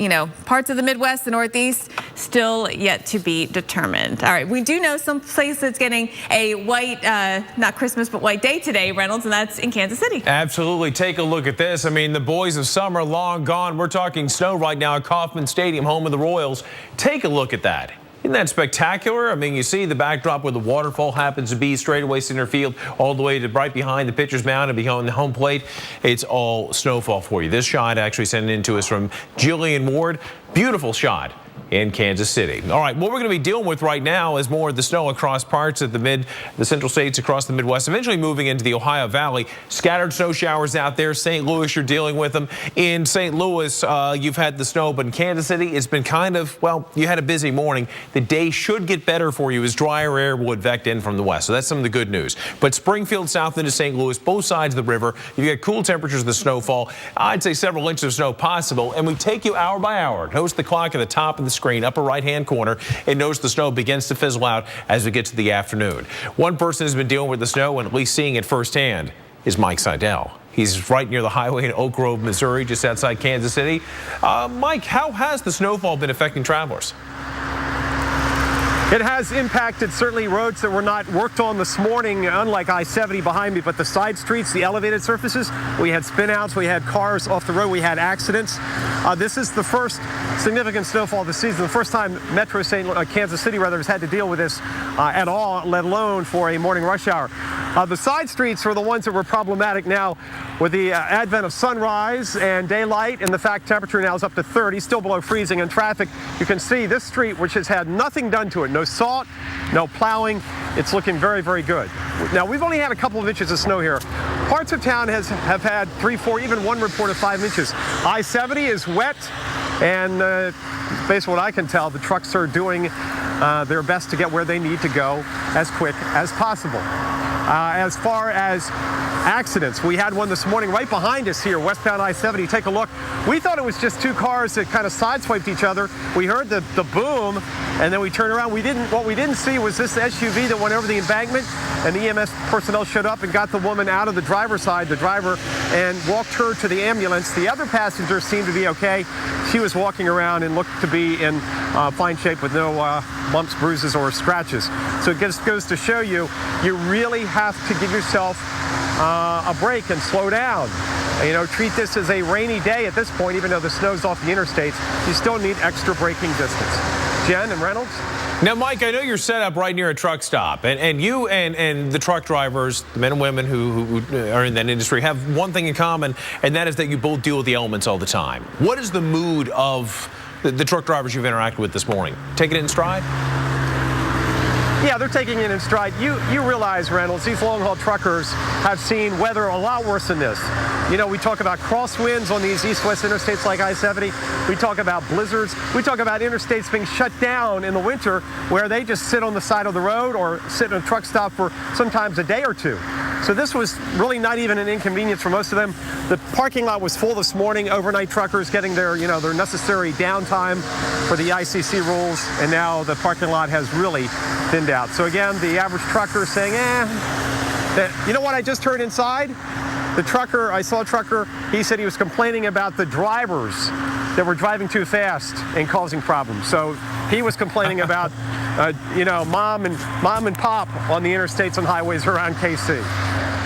[SPEAKER 7] parts of the Midwest, the Northeast, still yet to be determined. All right, we do know some place that's getting a white, not Christmas, but white day today, Reynolds, and that's in Kansas City.
[SPEAKER 3] Absolutely. Take a look at this. I mean, the boys of summer long gone. We're talking snow right now at Kauffman Stadium, home of the Royals. Take a look at that. Isn't that spectacular? I mean, you see the backdrop where the waterfall happens to be, straightaway center field, all the way to right behind the pitcher's mound and behind the home plate. It's all snowfall for you. This shot actually sent in to us from Jillian Ward. Beautiful shot in Kansas City. All right, what we're going to be dealing with right now is more of the snow across parts of the central states across the Midwest, eventually moving into the Ohio Valley. Scattered snow showers out there. St. Louis, you're dealing with them. In St. Louis, you've had the snow, but in Kansas City, it's been kind of, well, you had a busy morning. The day should get better for you as drier air will advect in from the west. So that's some of the good news. But Springfield south into St. Louis, both sides of the river, you've got cool temperatures of the snowfall. I'd say several inches of snow possible, and we take you hour by hour. Notice the clock at the top of the screen, upper right-hand corner, and notice the snow begins to fizzle out as we get to the afternoon. One person who's been dealing with the snow and at least seeing it firsthand is Mike Seidel. He's right near the highway in Oak Grove, Missouri, just outside Kansas City. Mike, how has the snowfall been affecting travelers?
[SPEAKER 6] It has impacted certainly roads that were not worked on this morning, unlike I-70 behind me, but the side streets, the elevated surfaces, we had spin-outs, we had cars off the road, we had accidents. This is the first significant snowfall this season, the first time Metro Kansas City has had to deal with this at all, let alone for a morning rush hour. The side streets are the ones that were problematic now with the advent of sunrise and daylight, and the fact temperature now is up to 30, still below freezing in traffic. You can see this street, which has had nothing done to it, no salt, no plowing. It's looking very, very good. Now, we've only had a couple of inches of snow here. Parts of town have had 3, 4, even one report of 5 inches. I-70 is wet, and based on what I can tell, the trucks are doing their best to get where they need to go as quick as possible. As far as accidents, we had one this morning right behind us here, westbound I-70. Take a look. We thought it was just two cars that kind of sideswiped each other. We heard the boom, and then we turned around. What we didn't see was this SUV that went over the embankment, and the EMS personnel showed up and got the woman out of the driver's side, the driver, and walked her to the ambulance. The other passenger seemed to be okay. She was walking around and looked to be in fine shape with no bumps, bruises, or scratches. So it just goes to show you, you really have to give yourself a break and slow down. You know, treat this as a rainy day at this point, even though the snow's off the interstates. You still need extra braking distance. Jen and Reynolds?
[SPEAKER 3] Now, Mike, I know you're set up right near a truck stop, and you and the truck drivers, the men and women who are in that industry, have one thing in common, and that is that you both deal with the elements all the time. What is the mood of the truck drivers you've interacted with this morning? Taking it in stride?
[SPEAKER 6] Yeah, they're taking it in stride. You realize, Reynolds, these long-haul truckers have seen weather a lot worse than this. You know, we talk about crosswinds on these east-west interstates like I-70. We talk about blizzards. We talk about interstates being shut down in the winter where they just sit on the side of the road or sit in a truck stop for sometimes a day or two. So this was really not even an inconvenience for most of them. The parking lot was full this morning, overnight truckers getting their necessary downtime for the ICC rules, and now the parking lot has really thinned out. So again, the average trucker saying, you know what I just heard inside? The trucker, I saw a trucker, he said he was complaining about the drivers that were driving too fast and causing problems. So he was complaining about, mom and pop on the interstates and highways around KC.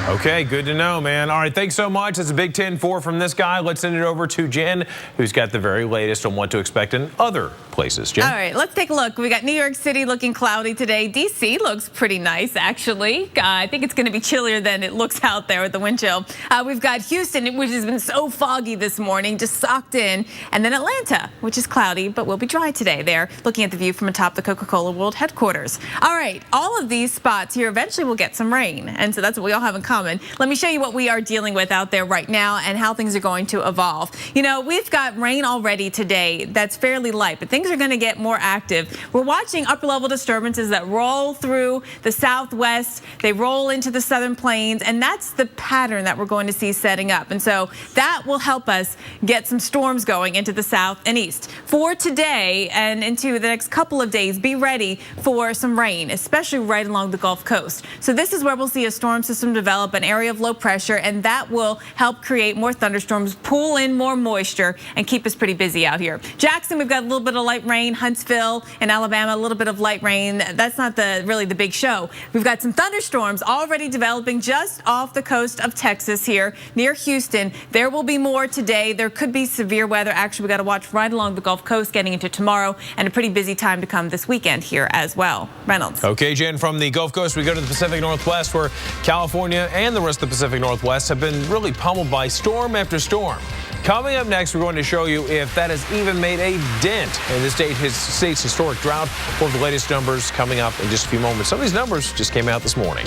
[SPEAKER 3] Okay, good to know, man. All right, thanks so much. That's a Big 10-4 from this guy. Let's send it over to Jen, who's got the very latest on what to expect in other places. Jen?
[SPEAKER 7] All right, let's take a look. We got New York City looking cloudy today. D.C. looks pretty nice, actually. I think it's going to be chillier than it looks out there with the wind chill. We've got Houston, which has been so foggy this morning, just socked in. And then Atlanta, which is cloudy, but will be dry today. There, looking at the view from atop the Coca-Cola World headquarters. All right, all of these spots here eventually will get some rain. And so that's what we all have in common. Let me show you what we are dealing with out there right now and how things are going to evolve. You know, we've got rain already today that's fairly light, but things are going to get more active. We're watching upper level disturbances that roll through the southwest. They roll into the southern plains, and that's the pattern that we're going to see setting up. And so that will help us get some storms going into the south and east. For today and into the next couple of days, be ready for some rain, especially right along the Gulf Coast. So this is where we'll see a storm system develop, an area of low pressure, and that will help create more thunderstorms, pull in more moisture, and keep us pretty busy out here. Jackson, we've got a little bit of light light rain. Huntsville in Alabama, a little bit of light rain. That's not really the big show. We've got some thunderstorms already developing just off the coast of Texas here near Houston. There will be more today. There could be severe weather. Actually, we got to watch right along the Gulf Coast getting into tomorrow, and a pretty busy time to come this weekend here as well. Reynolds.
[SPEAKER 3] Okay, Jen, from the Gulf Coast, we go to the Pacific Northwest, where California and the rest of the Pacific Northwest have been really pummeled by storm after storm. Coming up next, we're going to show you if that has even made a dent in the state's historic drought. One of the latest numbers coming up in just a few moments. Some of these numbers just came out this morning.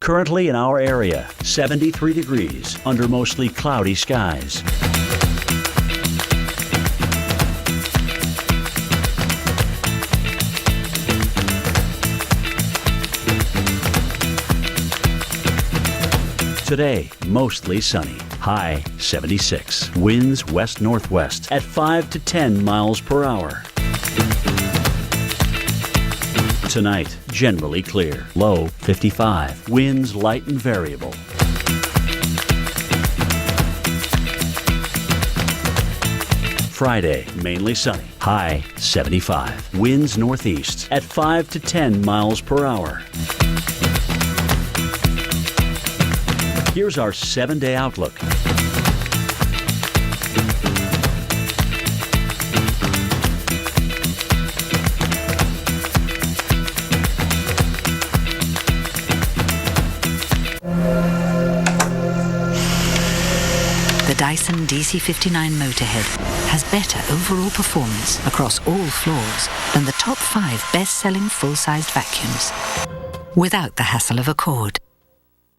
[SPEAKER 1] Currently in our area, 73 degrees under mostly cloudy skies. Today, mostly sunny. High 76. Winds west-northwest at 5 to 10 miles per hour. Tonight, generally clear. Low 55. Winds light and variable. Friday, mainly sunny. High 75. Winds northeast at 5 to 10 miles per hour. Here's our 7-day outlook.
[SPEAKER 8] The Dyson DC-59 Motorhead has better overall performance across all floors than the top 5 best-selling full-sized vacuums, without the hassle of a cord.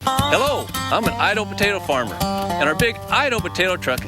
[SPEAKER 14] Hello, I'm an Idaho potato farmer, and our big Idaho potato truck is